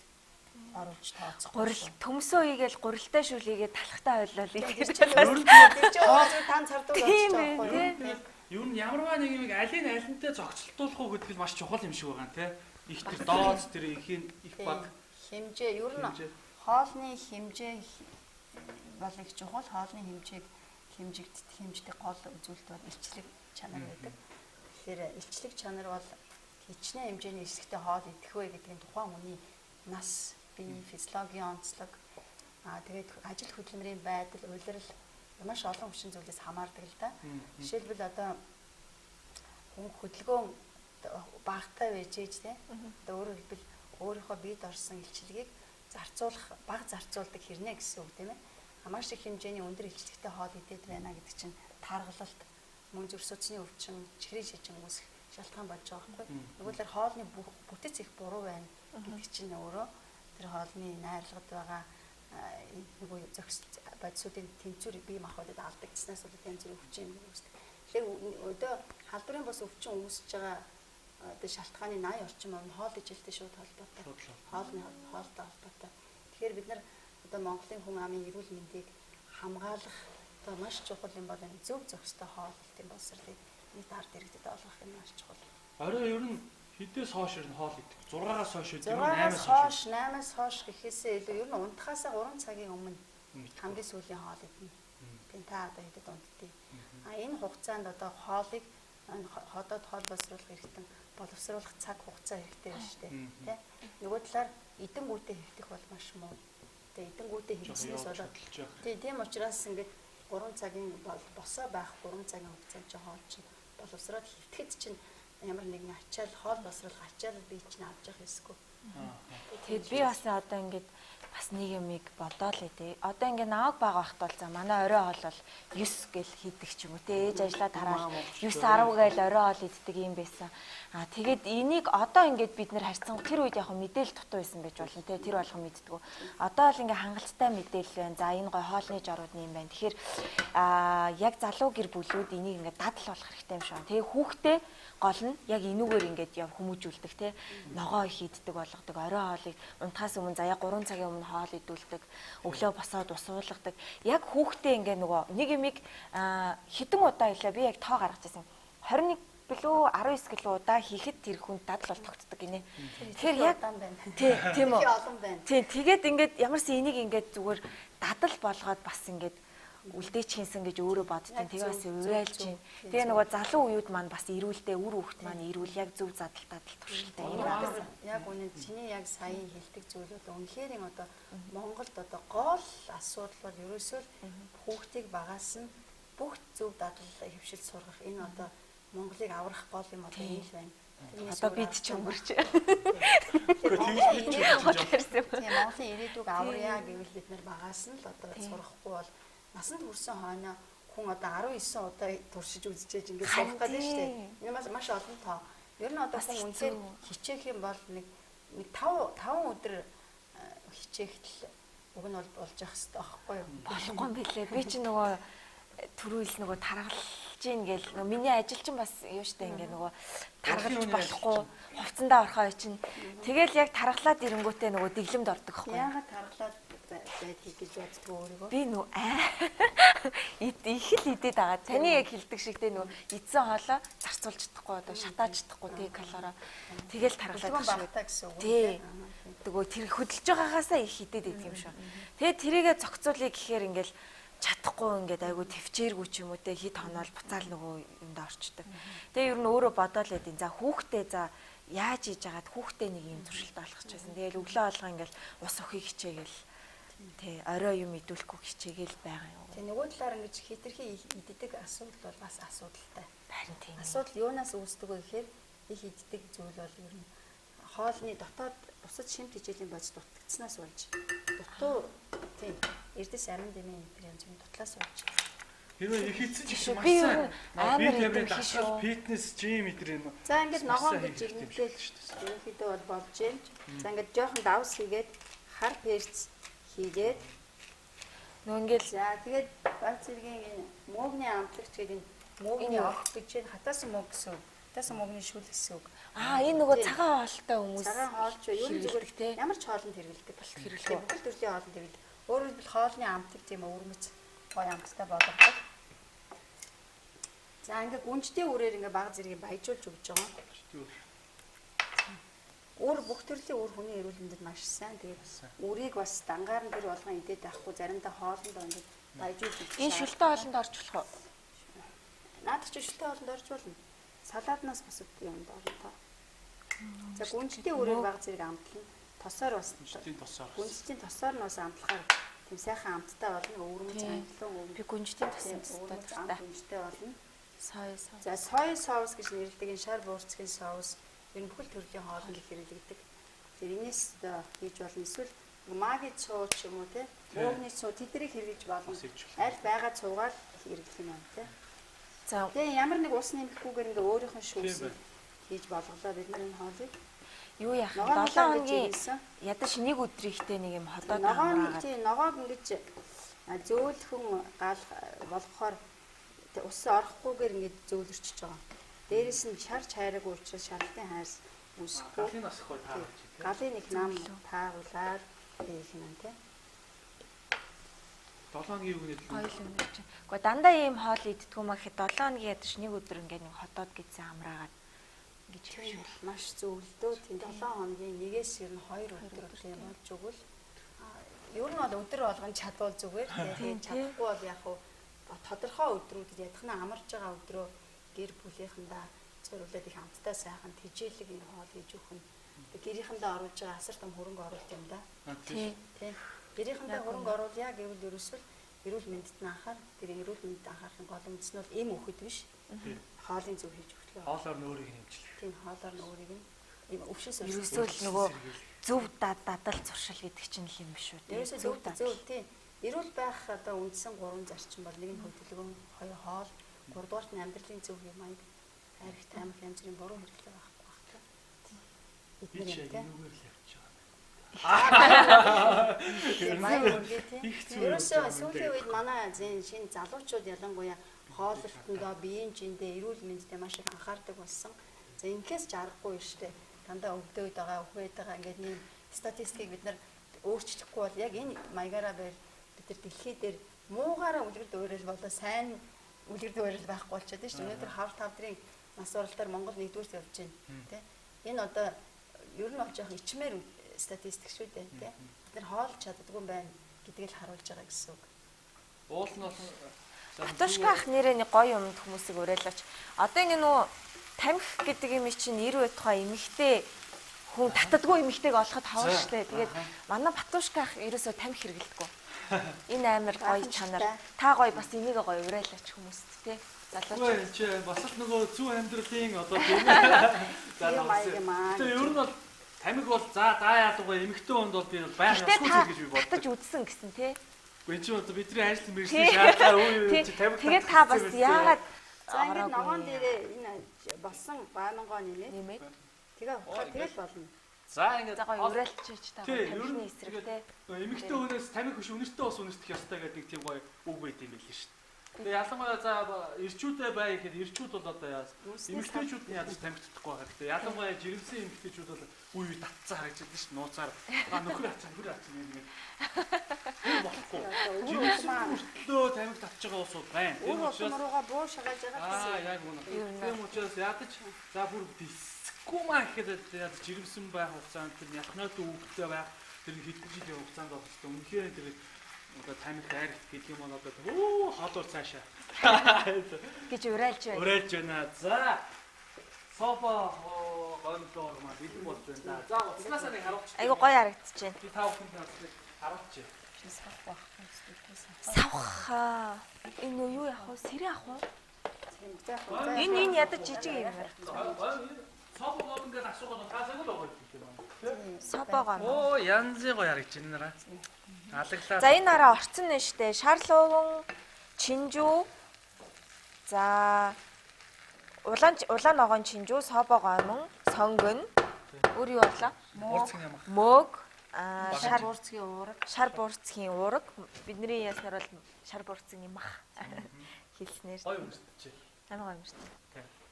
оруулж тооцох. Гурил төмсөө ийгээл гурилтай шүлийгээ талхтаа ойлол Тэр чинь тань цардуул болчих жоохгүй юу? Юу н ямарваа нэг юм алинтай зохицолтуулах уу гэдэг нь маш чухал юм шиг байгаа нэ. Их тэр дооц тэр ихийн их баг хэмжээ ер нь хоолны хэмжээ бол их чухал. Хоолны хэмжээг хэмждэг гол үзүүлэлт бол илчлэг чанар байдаг. Тэгэхээр илчлэг чанар бол хичнээн хэмжээний эсрэгтэй хоол идэх вэ гэдэг нь тухайн хүний нас, бие, физиологийн онцлог, тэгээд ажил хөдөлмөрийн байдал, улирал маш олон хүчин зүйлээс хамаардаг л да. Жишээлбэл одоо хүн хөдөлгөөн багтай байж тийм. Одоо өөрөөр хэлбэл өөрийнхөө биед орсон илчлэгийг бага зарцуулдаг хэрнээ гэсэн үг тийм ээ. Маш их хэмжээний өндөр илчлэгтэй хоол идээд байна гэдэг чинь таргалалт, мөн зүрх судасны өвчин, чихрийн шижин үүсэх шалтгаан болж байгаа байхгүй. Нөгөө талаар хоолны бүтэц их буруу байна гэдэг чинь өөрөө тэр хоолны найрлагад байгаа нөгөө зохис бодисуудын тэнцвэр бие махбодод алдагдсанаас болоод янз бүрийн өвчин үүсдэг. Тэгэхээр одоо халдварын бас өвчин үүсэж байгаа одоо шалтгааны 80 орчим нь хоол ижилтэй шууд холбоотой. Хоолтой холбоотой. Тэгэхээр бид нар одоо Монголын хүн амын эрүүл мэндийг хамгаалах одоо маш чухал юм бол энэ зөв зохистой хоолтын боловсролыг нийт ард иргэдэд олгох юм маш чухал. Орой ер нь хэдээс хойш ер нь хоол идэх? 6-аас хойш үү? 8-аас хойш. 8-аас хойш гэхээсээ илүү ер нь унтахаасаа 3 цагийн өмнө хамгийн сүүлийн хоол идэнэ. Тийм та одоо хэдэд унтдгийг. Энэ хугацаанд одоо хоолыг ходоод хоол боловсруулах хэрэгтэн боловсруулах цаг хугацаа хэрэгтэй байна шүү дээ. Тэ? Нөгөө талаар эдэнгүүтээ хэвтэх бол маш муу. Эдэнгүүтээ хэрэгснээс болоод тийм учраас ингээд 3 цагийн босоо байх 3 цагийн хугацаанд ч хоол чинь боловсроод хэвтгэд чинь ямар нэгэн ачаал хоол боловсруулах ачаал бие чинь авч явах хэсгүй. Тэгэд би бас одоо ингээд бас нэг юмыг бодоол ээ. Одоо ингээд наваг байгаа байхад бол за манай орой хоол бол 9 гэл хийдэг ч юм уу те. Ээж ажлаа тараад 9 10 гээл орой хоол иддэг юм байсан. Тэгээд энийг одоо ингээд бид нэр харьцан тэр үед яг мэдээлэл дутуу байсан байж болно те. Тэр болгон мэддэггүй. Одоо л ингээд хангалттай мэдээлэл байна. За энэ гой хоолны жорууд юм байна. Тэгэхээр яг залуу гэр бүлүүд энийг ингээд дадал болох хэрэгтэй юм шиг. Тэгээ хүүхдээ гол нь яг энүүгээр ингээд хүмүүжүүлдэг те. Ногоо их иддэг болгодог. Орой хоолыг унтахаас өмнө за яг 3 цагийн өмнө хоол идүүлдэг. Өглөө босоод ус уулгадаг. Яг хүүхдээ ингээд нөгөө нэг юмыг хідэн удаа хэлээ би яг тоо гаргаж ирсэн. 21 билүү 19 кг удаа хийхэд тэр хүнд дадал бол тогтдог гинэ. Тэгэхээр яг тийм үү. Тийм тэгээд ингээд ямарсан энийг ингээд зүгээр дадал болгоод бас ингээд үлдээч хийсэн гэж өөрөө боддیں۔ Яг Тэгээ бас зөв, уриалж зөв, байна. зөв. Тэгээ нөгөө залуу үеуд маань бас ирүүлдэ үр хүүхэд маань ирүүл яг зөв задал дадал туршилтай юм байна. Яг үнэн чиний яг саяын хэлдэг зүйлүүд үнэхээр юм одоо Монголд одоо гол асуудал бол ерөөсөө хүүхдийг багаас нь бүх зөв дадал хөвшил сургах энэ одоо Монголыг аврах гол юм одоо энэ л байна. Одоо бид ч өнгөрч. Тийм Монголын ирээдүг аврая гэвэл бид нар багаас нь л одоо сурахгүй бол насанд хүрсэн хойноо хүн одоо 19 удаа туршиж үзчихэж ингээд сурах гэдэг шүү дээ. Энэ маш олон тоо. Ер нь одоо хүн үнээр хичээх юм бол нэг 5 өдөр хичээхтэл уг нь бол болж явах хэрэгтэй байхгүй юу? Болохгүй юм билээ. Би чи нөгөө төрүүл нөгөө таргалж гин гэл нөгөө миний ажил чинь бас юу штэ ингээ нөгөө таргалж болохгүй хувцсандаа орхоо чинь тэгэл яг таргалаад ирэнгүүтээ нөгөө дэглэмд ордог байхгүй юу? Яагаад таргалаад байдгийг гэж боддгоо өөрийгөө. Би нөгөө их л идэт байгаа. Таны яг хэлдэг шиг те нөгөө эдсэн хоолоо зарцуулж чадахгүй одоо шатааж чадахгүй те калороо тэгэл таргалаад багтаа гэсэн үг. Тий. Нөгөө тэр хөдөлж байгаагаасаа их идэт идэх юм шүү. Тэгээ тэрийгэ зохицуулъя гэхээр ингээл чадахгүй ингээд айгу төвчээргүй ч юм уу те хит хоноол буцаал нөгөө юмд орчдөг. Тэгээ ер нь өөрөө бодоол яд. За хүүхдээ за яаж хийж агаад хүүхдээ нэг юм туршилт олгох ч байсан. Тэгээл өглөө алга ингээл ус өхийг хичээгээл тий орой юм идүүлэхгүй хичээгээл байгаа юм. Тэг нөгөө талаар ингэж хитрхи иддэг асуудал бол бас асуудалтай. Харин тийм. Асуудал юунаас үүсдэг вэ гэхээр их иддэг зүйл бол ер нь хоолны дотоод бусад шимт хичээлийн бодис дутагдсанаас болж дутуу тийм эрдэс амин дэмий янз бүрийн дутлаас болж. Хэрвээ их хийсэн ч их Би маш сайн. амар Би идэх тэгээд шүү. фитнес, жим эдрээ нөө. За ингээд ногоон гэж ирнэтэл ерөнхийдөө бол болж юм. За ингээд жоохон давс хийгээд хар перц хийгээд Нөгөө ингээл за тэгээд баг зэргийн энэ мөөгний амтлагч гэдэг энэ мөөгний ох гэж энэ хатаасан мөг гэсэн үг. Хатаасан мөөгний шүүл гэсэн үг. энэ нөгөө цагаан хоолтой хүмүүс Цагаан хоолч юу ер нь хэрэглэдэг те. зүгээр ямар ч хоолнд хэрэглэдэг бол хэрэглэдэг. Бүхэл төрлийн хоолнд хэрэглэдэг. Өөрөөр хэлбэл хоолны амтэг тийм өвөрмөц гоё амттай болгодог. За ингээд гүнжтэй үрээр ингээд баг зэргийг баяжуулж өгч байгаа. Өөр бүх төрлийн үр хүний эрүүл мэндэд маш сайн. Тэгээд үрийг бас дангаар нь тэр болгон идээд авахгүй заримдаа хоолнд ингээд баяжуулж өгч. энэ шүлтэн хоолнд орж болох уу? Наадах чи шүлтэн хоолнд орж болно. Салааднаас бас юмд орно тоо. За гүнжтэй үрээр баг зэрэг амтлна. Тосоор бас Тийм тосоор. гүнжтийн тосоор нь бас амтлахаар тийм сайхан амттай болно. Өвөрмөц амтлан Би гүнжтийн туссан та. гүнжтэй болно. Сой. За сой соус гэж нэрлэдэг энэ шар буурцгийн соус энэ бүхэл төрлийн хоолнд хэрэглэгдэг. Тэр энэс хийж болно. Эсвэл маги цуу ч юм уу те. Мөөгний цуу тэдрийг хэрэглэж болно. Аль байгаа цуугаар хэрэглэх юм байна те. За Тэгээ ямар нэг ус нэмэхгүйгээр ингээ өөрийнх нь шүүсийг хийж болголоо бид нар энэ хоолыг. юу яах вэ? Ногоон 7 гэж хоногийн хэлсэн. ядаж нэг өдрийнхтэй нэг юм ходоод Ногоон амраагаад тийм ногоог ингэж зөөлхөн гал болгохоор ус орохгүйгээр ингэ зөөлөрчж байгаа. Дээрээс нь шар чайраг уучраас шарлтын хайрс үүсэхгүй. Галын нас хой таарч. Галын нэг нам тааруулаад хийх юм тий. 7 хоногийн үг нэлээд. гоё юм байна чинь. Гэхдээ дандаа ийм хоол иддгүү маа гэхэд 7 хоногийн ядаж нэг өдөр ингээ нэг ходоод гэсэн амраагаад гэж Тийм маш зөвлөдөө тийм 7 хоногийн нэгээс ер нь 2 өдөр тийм болж өгвөл ер нь бол өдөр болгон чадвал зүгээр тийм чадахгүй бол яг хуу тодорхой өдрүүдэд ядахна амарч байгаа өдрөө гэр бүлийнхэндээ зориулаад их хамтдаа сайхан тэжээлэг юм хоол хийж өгөх нь гэрийнхэндээ оруулж байгаа асар том хөрөнгө оруулалт юм да. тий. Тийм. Гэрийнхэндээ хөрөнгө оруулъя гэвэл ерөөсөл эрүүл мэндэд нь анхаар тэр эрүүл мэндэд анхаарах гол үндэс нь бол эм өгөхөд биш. Хоолын зөв хийж өгөх. Хоолоор нь өөрийг нэмжлэх. Тийм хоолоор нь өөрийг нь ийм өвшин Ерөөсөө л нөгөө зөв дадал зуршил гэдэг чинь л юм шүү дээ. ерөөсөө зөв тийм. Эрүүл байх одоо үндсэн 3 зарчим бол нэг нь хөдөлгөөн, хоёр хоол, гуравдугаарт нь амьдралын зөв юм маяг, хайрх таймх янз бүрийн буруу хэрэглээ байхгүй байх тийм. Би Эдгээр ч яг юм энүүгээр л явж байгаа. тийм. Маяг үргээ тийм. Ерөөсөө сүүлийн үед манай шинэ залуучууд ялангуяа хооллолтондоо биеийн жиндээ эрүүл мэндэд маш их анхаардаг болсон. За инкээс ч аргагүй шүү дээ. Дандаа өвдөд байгаа, өхөөд байгаа ингээд нэг статистикийг бид нар өөрчлөхгүй бол яг энэ маягаараа бид нар дэлхий дээр муугаараа үлгэр дуурайл болоо сайн үлгэр дуурайл байхгүй болчиход шүү дээ. Өнөөдөр хавар тавдрын нас уралтаар Монгол нэгдүгürt явж байна тий. Энэ одоо ер нь болж байгаа ичмээр статистик шүү дээ тий. Бид нар хоолж чаддгүй юм байна гэдгийг л харуулж байгаа гэсэн үг. Уул нь бол Батушка ах нэрээ нэг гоё юмд хүмүүсийг уриалаач. Одоо ингэ нөө тамхи гэдэг юм чинь 90 бай тухай эмэгтэй хүн татдаггүй эмэгтэйг олоход хавар штэ. Тэгээд манай Батушка ах ерөөсөө тамхи хэрэглэдэггүй. Энэ амар гоё чанар. Та гоё бас энийг гоё уриалаач хүмүүст тий. залууч. Чи бас л нөгөө зүүн амьдралын одоо тийм Тэгээ ер нь бол тамиг бол за даа яадаггүй эмэгтэй хүнд бол би байх ёсгүй гэж би бодлоо. Татаж үзсэн гэсэн тий. Үгүй чи одоо бидний ажил мэргэжлийн шаардлага үе чи тамиг. Тэгээд та бас яагаад за ингээд ногоон дээрээ энэ болсон баамангоо нэмээд тэгээд болно. За ингээд за гоё уриалчиж та тамхины эсрэг тий. Эмэгтэй хүнээс тамиг хөш үнэртэй бас үнэртэх ёстой гэдэг нэг тийм гоё үг байт юм байл шүү дээ. Тэгээ ялангуяа за ирчүүдээ бай гэхэд ирчүүд бол одоо яа эмэгтэйчүүд нь ядаж тамхитдаггүй байна. Тэгээ ялангуяа жирэмсэн эмэгтэйчүүд бол үе татцаа харагдаж шүү дээ. Нууцаар нөхөр хацаа нэг болохгүй. Жирэмсэн хүртлөө тамхи татж байгаа усуд байна. Энэ учраас руугаа буу шагааж байгаа гэсэн. Яг үнэ. Тийм учраас ядаж за бүр дисгүй маа гэхэд ядаж жирэмсэн байх хугацаанд тэр ялхнаад өвгтэй байх тэр хэдэн жилийн хугацаанд бол үнэхээр тэр одоо тамиг дайр гэдэг юм бол одоо хоолоор цаашаа гэж уриалж байна. Уриалж байна. За софо гонлоор маа бэлэн болж байна. За уцнаасаа нэг харуулчих. Айгу гоё харагдаж байна. Би тав хүнд харуулчих. Савха. Энэ юу яах вэ? Сэрэ яах вэ? Энэ ядаж жижиг юм байна. Софо гоо ингээд асуугаад таасаагүй л байгаа юм байна. Сопогоо. Оо янзын гоё харагдаж байна нараа. Алаглаа. За энэ араа орцсон нь штэ. Шарловон, Чинжүү. За улаан ногоон Чинжүү, Собогоо мөн, Сонгон. Өөр юу болоо? Мөг. Шар буурцгийн уураг. Шар буурцгийн уураг. Бидний яснаар бол шар буурцгийн мах хэлснээр. Гоё өмсдөж. Амар гоё өмсдөж.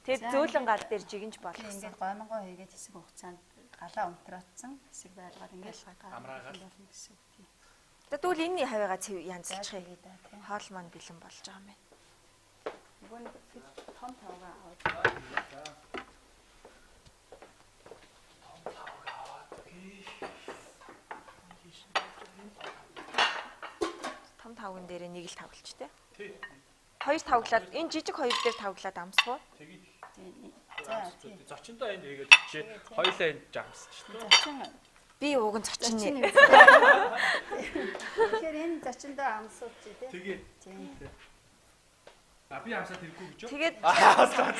Тэгээд зөөлөн гал дээр жигэнж болгосон. Ингээд гомгоо хийгээд хэсэг хугацаанд галаа унтраацсан хэсэг байлгаад ингээд амраагаад гэсэн үг тийм. Тэгвэл энэний хавьяага янзлчих юм да тийм. Хоол маань бэлэн болж байгаа юм байна. Нөгөө нэг том тавга аваад. Том тавган дээр нэг л тавлж тэ. Тий. Хоёр тавглаад энэ жижиг хоёр дээр тавглаад амсах уу? Тэгээд за тийм. зочиндоо энд хийгээд чи хоёлаа энд жамсч шүү дээ. Зачин Би ууг нь зочин нэ. тэгэхээр энэ зочиндоо амсууч тий. Тэгээд би амсаад хэрэггүй гэж юу? Тэгээд амсаа.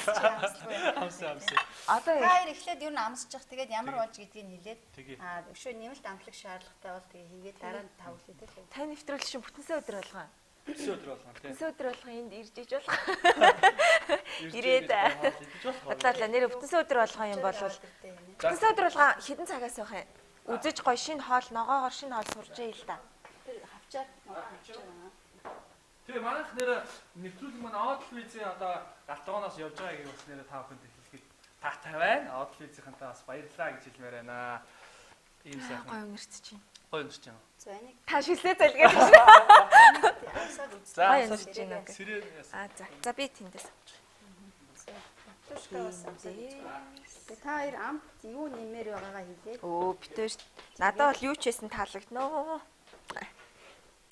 одоо Хоёр эхлээд ер нь амсаж явах. Тэгээд ямар болж гэдгийг хэлээд Тэгээд өшөө нэмэлт амтлах шаардлагатай бол тэгээ хийгээд дараа нь тавлаа тий. тань нэвтрүүлэл шин бүтэнсэ өдөр болгоо. өдөр болгоо тий. Бүтэнсэ өдөр болгоо энд ирж иж болох. Ирээд. Бодлоо нэр бүтэнсэ өдөр болгоо юм бол бүтэнсэ өдөр болгоо хідэн цагаас байх юм. Үзэж гоё шинэ хоол ногоогоор шинэ хоол сурж ийл та. Хавчаад Тэгээ манайх нэр нэвтрүүлэг маань Одл визийн одоо галтгооноос явж байгааг бас нэр та бүхэнд хэлэхэд таатай байна. Одл визийнхэнтэй бас баярлалаа гэж хэлмээр байна. Ийм сайхан Гоё өнөрч чинь. гоё өнөрч байна. за энийг Та шилээ залгээд. амсаад үз. За Гоё өнөрч чинь үг. сэрээ За би тэндээс. Тушгаас амсаад. Тэгээ та хоёр амт юу нэмэр байгаагаа хэлээд. Өө битээ ш. Надад бол юу ч хийсэн таалагдноо.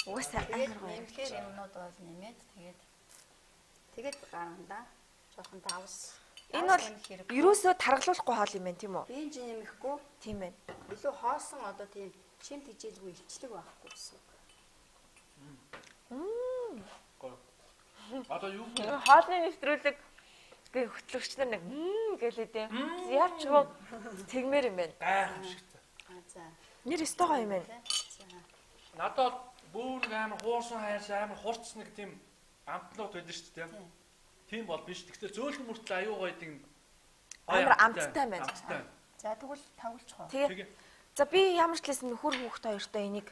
Уусаа Тэгээд амар гоё. нэмэхээр юмнууд бол нэмээд тэгээд гаргана. Жохон давс. Энэ бол ерөөсөө таргалуулахгүй хоол юм байна тийм үү? Бенж нэмэхгүй Тийм байна. илүү хоосон одоо тийм чим тэжээлгүй илчлэг байхгүй гэсэн. одоо юу Хоолны нэвтрүүлэг гээ хөтлөгч нар нэг гэлээ дээ. Яач юм тэгмэр юм байна. гайх шиг. За. Нэр өстой гоё юм байна. Надад бүр амар хуурсан хайрс амар хурц нэг тийм амтнууд байдаг шүү дээ. Тийм бол биш. Гэхдээ зөөлхөн мөртлөө аюу гоё тийм Амар амттай байна. За тэгвэл тавуулчих уу? Тэгээ. За би ямар ч лсэн хөр хүүхд хоёртой энийг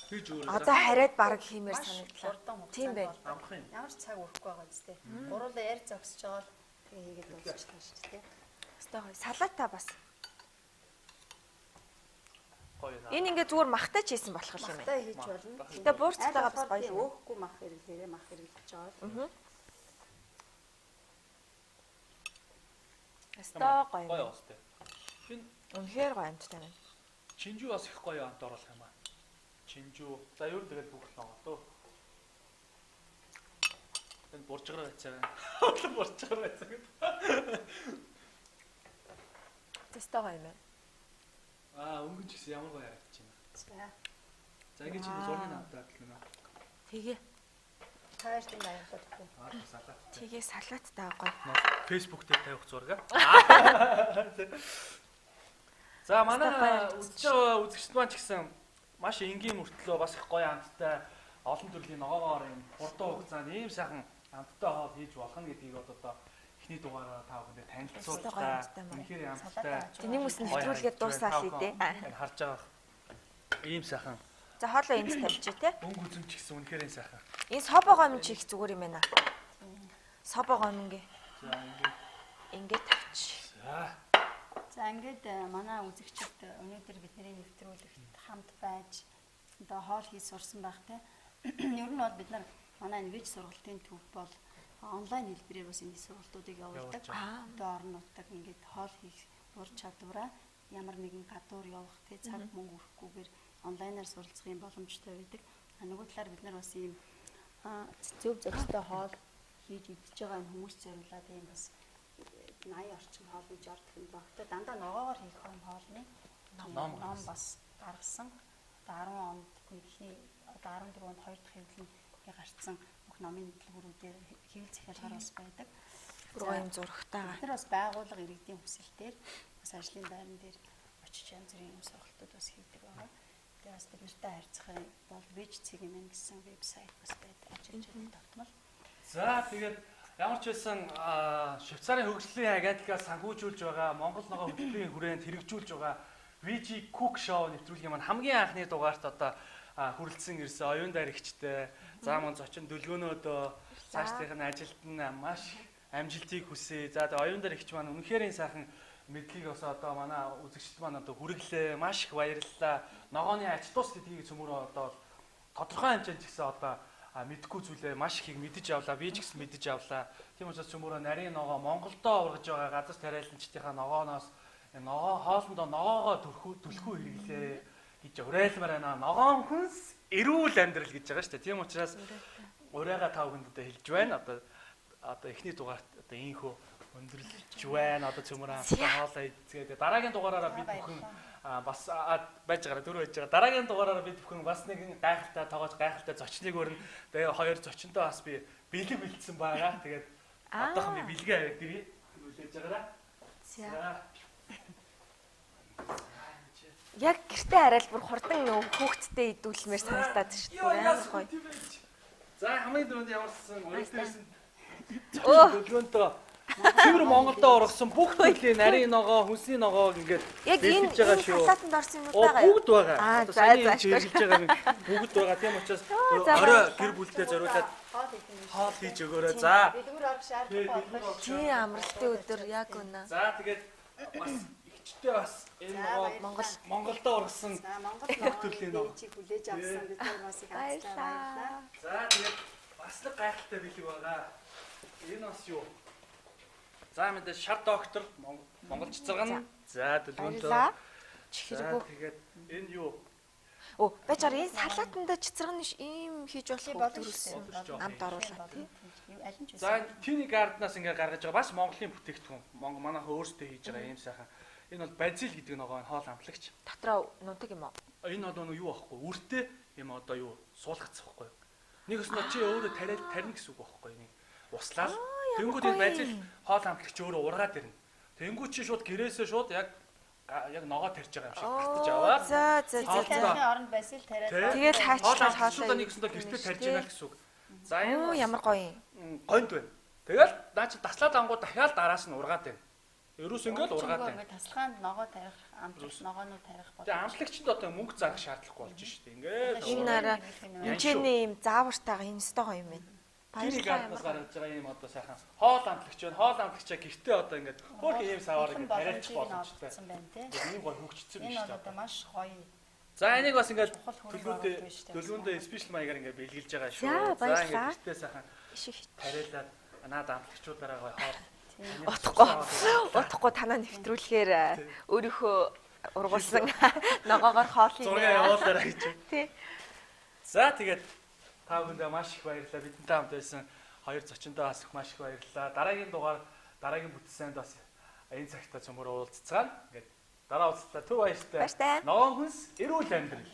Хийж өөрөө. одоо хараад баг хиймээр Маш санагдлаа. хурдан Тийм хугацаанд байна. амх юм. Ямар ч цаг өрөхгүй байгаа зү. Гуруулаа ярь зогсож байгаа л тэгээ хийгээд дуусчихсан шүү дээ. Өстой гоё. Салаатаа бас. Гоё наа. Энэ ингээ зүгээр махтаж хийсэн болох юм байна. Махтай хийж болно. Гэтэ буурцтайгаа бас гоё юм. Өөхгүй мах хэрэглээрээ мах хэрэглэж байгаа. Өстой гоё. Гоё уустай. Шинэ Үнэхээр гоё амттай байна. Чинжүү бас их гоё амт оруулах юм аа. Чинжүү. За ер нь тэгэл бүх л байгаа дөө. Танд буржгаар байцаа. Хоолн буржгаар байцаа гэдэг. Тэстэй гоё юм байна. Өнгөн ч гэсэн ямар гоё харагдаж байна. За. За ингэ чи зургийг авдаг гэнэ. Тэгээ. Тааштай баярлалаа гэхгүй. Салат. Тэгээ салааттай гоё. Facebook дээр тавих зураг. За манай үзэгчд маань ч гэсэн маш энгийн мөртлөө бас их гоё амттай олон төрлийн ногоогоор юм хурдан хугацаанд ийм сайхан амттай хоол хийж болох нь гэдгийг одоо эхний дугаараа та бүхэндээ танилцууллаа. Үнэхээр амттай. Тэний хүмүүс нэвтрүүлгээд дуусаал идэ. Харж байгаа. Ийм сайхан. За хоолоо энд тавьчих те. Өнгө үзэм ч гэсэн үнэхээр энэ сайхан. Энэ собогоо юм чи их зүгээр юм байна. Собогоо ингээ. За Ингээ тавьчих. За ингээд манай үзэгчид өнөөдөр бидний нэвтрүүлэгт хамт байж одоо хоол хийж сурсан байх те. Ер нь бол бид нар манай энэ вэж сургалтын төв бол онлайн хэлбэрээр бас энэ сургалтуудыг явуулдаг. Одоо орон нутаг ингээд хоол хийх ур чадвараа ямар нэгэн гадуур явах те цаг мөнгө өрөхгүйгээр онлайнаар суралцахын боломжтой байдаг. Нөгөө талаар бид нар бас ийм зөв зөвхөстэй хоол хийж идэж байгаа хүмүүс зориулаад ийм бас 80 орчим хоол хийж ордог юм баг. Тэ дандаа ногоогоор хийх хоолны ном бас гаргасан. Одоо 10 онд ихний одоо 14 онд 2 дахь хэвлэлд гарцсан бүх номын дэлгүүрүүдээр хэвлэл захиалгаар бас байдаг. Гоё юм зурагтай. Бид нар бас байгууллага иргэдийн хүсэлтээр бас ажлын байран дээр очиж янз бүрийн юм сургалтууд бас хийдэг байгаа. Тэгээ бас бид нартай харьцахын бол вэж цэгийн гэсэн вебсайт бас байдаг. Ажиллаж тогтмол. За тэгээд ямар ч байсан Швейцарын хөгжлийн агентлагаас санхүүжүүлж байгаа Монгол ногоо хөтөлбөрийн хүрээнд хэрэгжүүлж байгаа VG Cook Show нэвтрүүлгийн маань хамгийн анхны дугаарт одоо хүрэлцэн ирсэн оюун даригчтай зааман зочин дүлгөөнөөдөө цаашдынх нь ажилд нь маш амжилтыг хүсье. За тэгээ оюун даригч маань үнэхээр сайхан мэдлийг бас одоо манай үзэгчд маань одоо хүргэлээ. Маш их баярлалаа. Ногооны ач тус гэдгийг цөмөрөө одоо тодорхой хэмжээнд ч гэсэн одоо мэдхгүй зүйлээ маш их мэдэж авлаа. Би ч гэсэн мэдэж авлаа. Тийм учраас цөмөрөө нарийн ногоо Монголдоо ургаж байгаа газар тариаланчдынхаа ногооноос ногоо хоолндоо ногоогоо түлхүү хэрэглээ гэж уриалмаар байна. Ногоон хүнс эрүүл амьдрал гэж байгаа шүү дээ. Тийм учраас урайгаа та бүхэнд хэлж байна. Одоо эхний дугаарт одоо ийхүү өндөрлөж байна. Одоо цөмөрөө хоолоо эзгээд дараагийн дугаараараа бид бүхэн бас байж байгаа дөрөв байж байгаа. Дараагийн дугаараараа бид бүхэн бас нэгэн гайхалтай тоогоож гайхалтай зочныг өрнө. Тэгээ хоёр зочнтой бас би бэлэг бэлдсэн байгаа. Тэгээд одоохон би бэлгээ авъя хүлээж байгаарай. За. Яг гэртээ хараад бүр хурдан нөө хүүхдтэй идүүлмээр санагдаад шүү дээ. Амар гоё. За хамгийн дөрөнд ямарсан өөрөөс нь төлгөөнтөө цэвэр Монголдоо ургасан бүх төрлийн нарийн ногоо, хүнсний ногоог ингээд бэлдэж байгаа шүү. Салаатанд орсон юм уу байгаа юу? Бүгд байгаа. Одоо саний чиглэж байгаа юм бүгд байгаа. Тийм учраас орой гэр бүлдээ зориулаад хоол хийж өгөөрэй. За. Дэлгүүр орох шаардлагагүй. Тий амралтын өдөр яг үнэ. За тэгээд бас ихчтэй бас энэ ногоо Монголдоо ургасан Монгол төрлийн ногоо хүлээж авсан бид нар бас их баярлалаа. За тэгээд бас нэг гайхалтай бэлэг байгаа. Энэ бас юу? За мэдээ шар доктор Монголч царгана. За дэлгүүртөө. Чихэргүй. Тэгээд энэ юу? Оо, бачаар энэ салаатанда чицэргэн ийм хийж болох төрүүлсэн амт оруулаад тий. За Tiny Garden-аас ингээ гаргаж байгаа бас Монголын бүтээгдэхүүн. Манайхаа өөрсдөө хийж байгаа ийм сайхан. Энэ бол базил гэдэг ногоо хоол амтлагч. Дотроо нунтаг юм уу? Энэ одоо юу аахгүй? Үртэй юм одоо юу? Суулгацсан байхгүй юу? Нэг өснө чи өөрөө тарина гэсэн үг байхгүй юу? Услаад тэнгууд энэ базил хоол амтлагч өөрөө ургаад ирнэ. Тэнгууд чи шууд гэрээсээ шууд яг ногоо тарьж байгаа юм шиг татаж аваад. За. Тарихын оронд базил тариад. Тэгээд хаачлаад хоолоо нэг өснө гэртээ тарьж байгаа л гэсэн үг. За энэ ямар гоё юм. Гонт байна. Тэгэл наа чи таслаад ангууд дахиад дараас нь ургаад байна. Ерөөс ингээл ургаад байна. Таслаханд ногоо тарих, амтлагч ногоонууд тарих бол. Тэгээ амтлагчд одоо мөнгө зарах шаардлагагүй болж штэ. Ингээл Энэ нараа хэмжээний юм заавартайгаа энэ өстой гоё юм байна. Tiny Garden-аас гаргаж байгаа юм одоо сайхан хоол амтлагч байна. Хоол амтлагчаа гэртээ одоо ингээд хөөх ийм саваар ингээд тариалчих боломжтой. Ийм гоё хөгжчихсэн байна. Энэ бол одоо маш гоё. За энийг бас ингээд төлөвөндөө спешиал маягаар ингээд бэлгэлж байгаа шүү. За ингээд гэртээ сайхан тариалаад наад амтлагчуудаараа гоё хоол Утахгүй танаа нэвтрүүлэхээр өөрийнхөө ургуулсан ногоогоор хоол зураг явуулаарай гэж. Тий. За тэгээд та бүхэндээ маш их баярлалаа. Бидэнтэй хамт байсан хоёр зочиндоо бас маш их баярлалаа. Дараагийн дугаар дараагийн бүтцээнд бас энэ цагтаа цөмөр уулзцгаана. Ингээд дараа уулзлаа. Төв баяртай. Баяртай. Ногоон хүнс эрүүл амьдрал.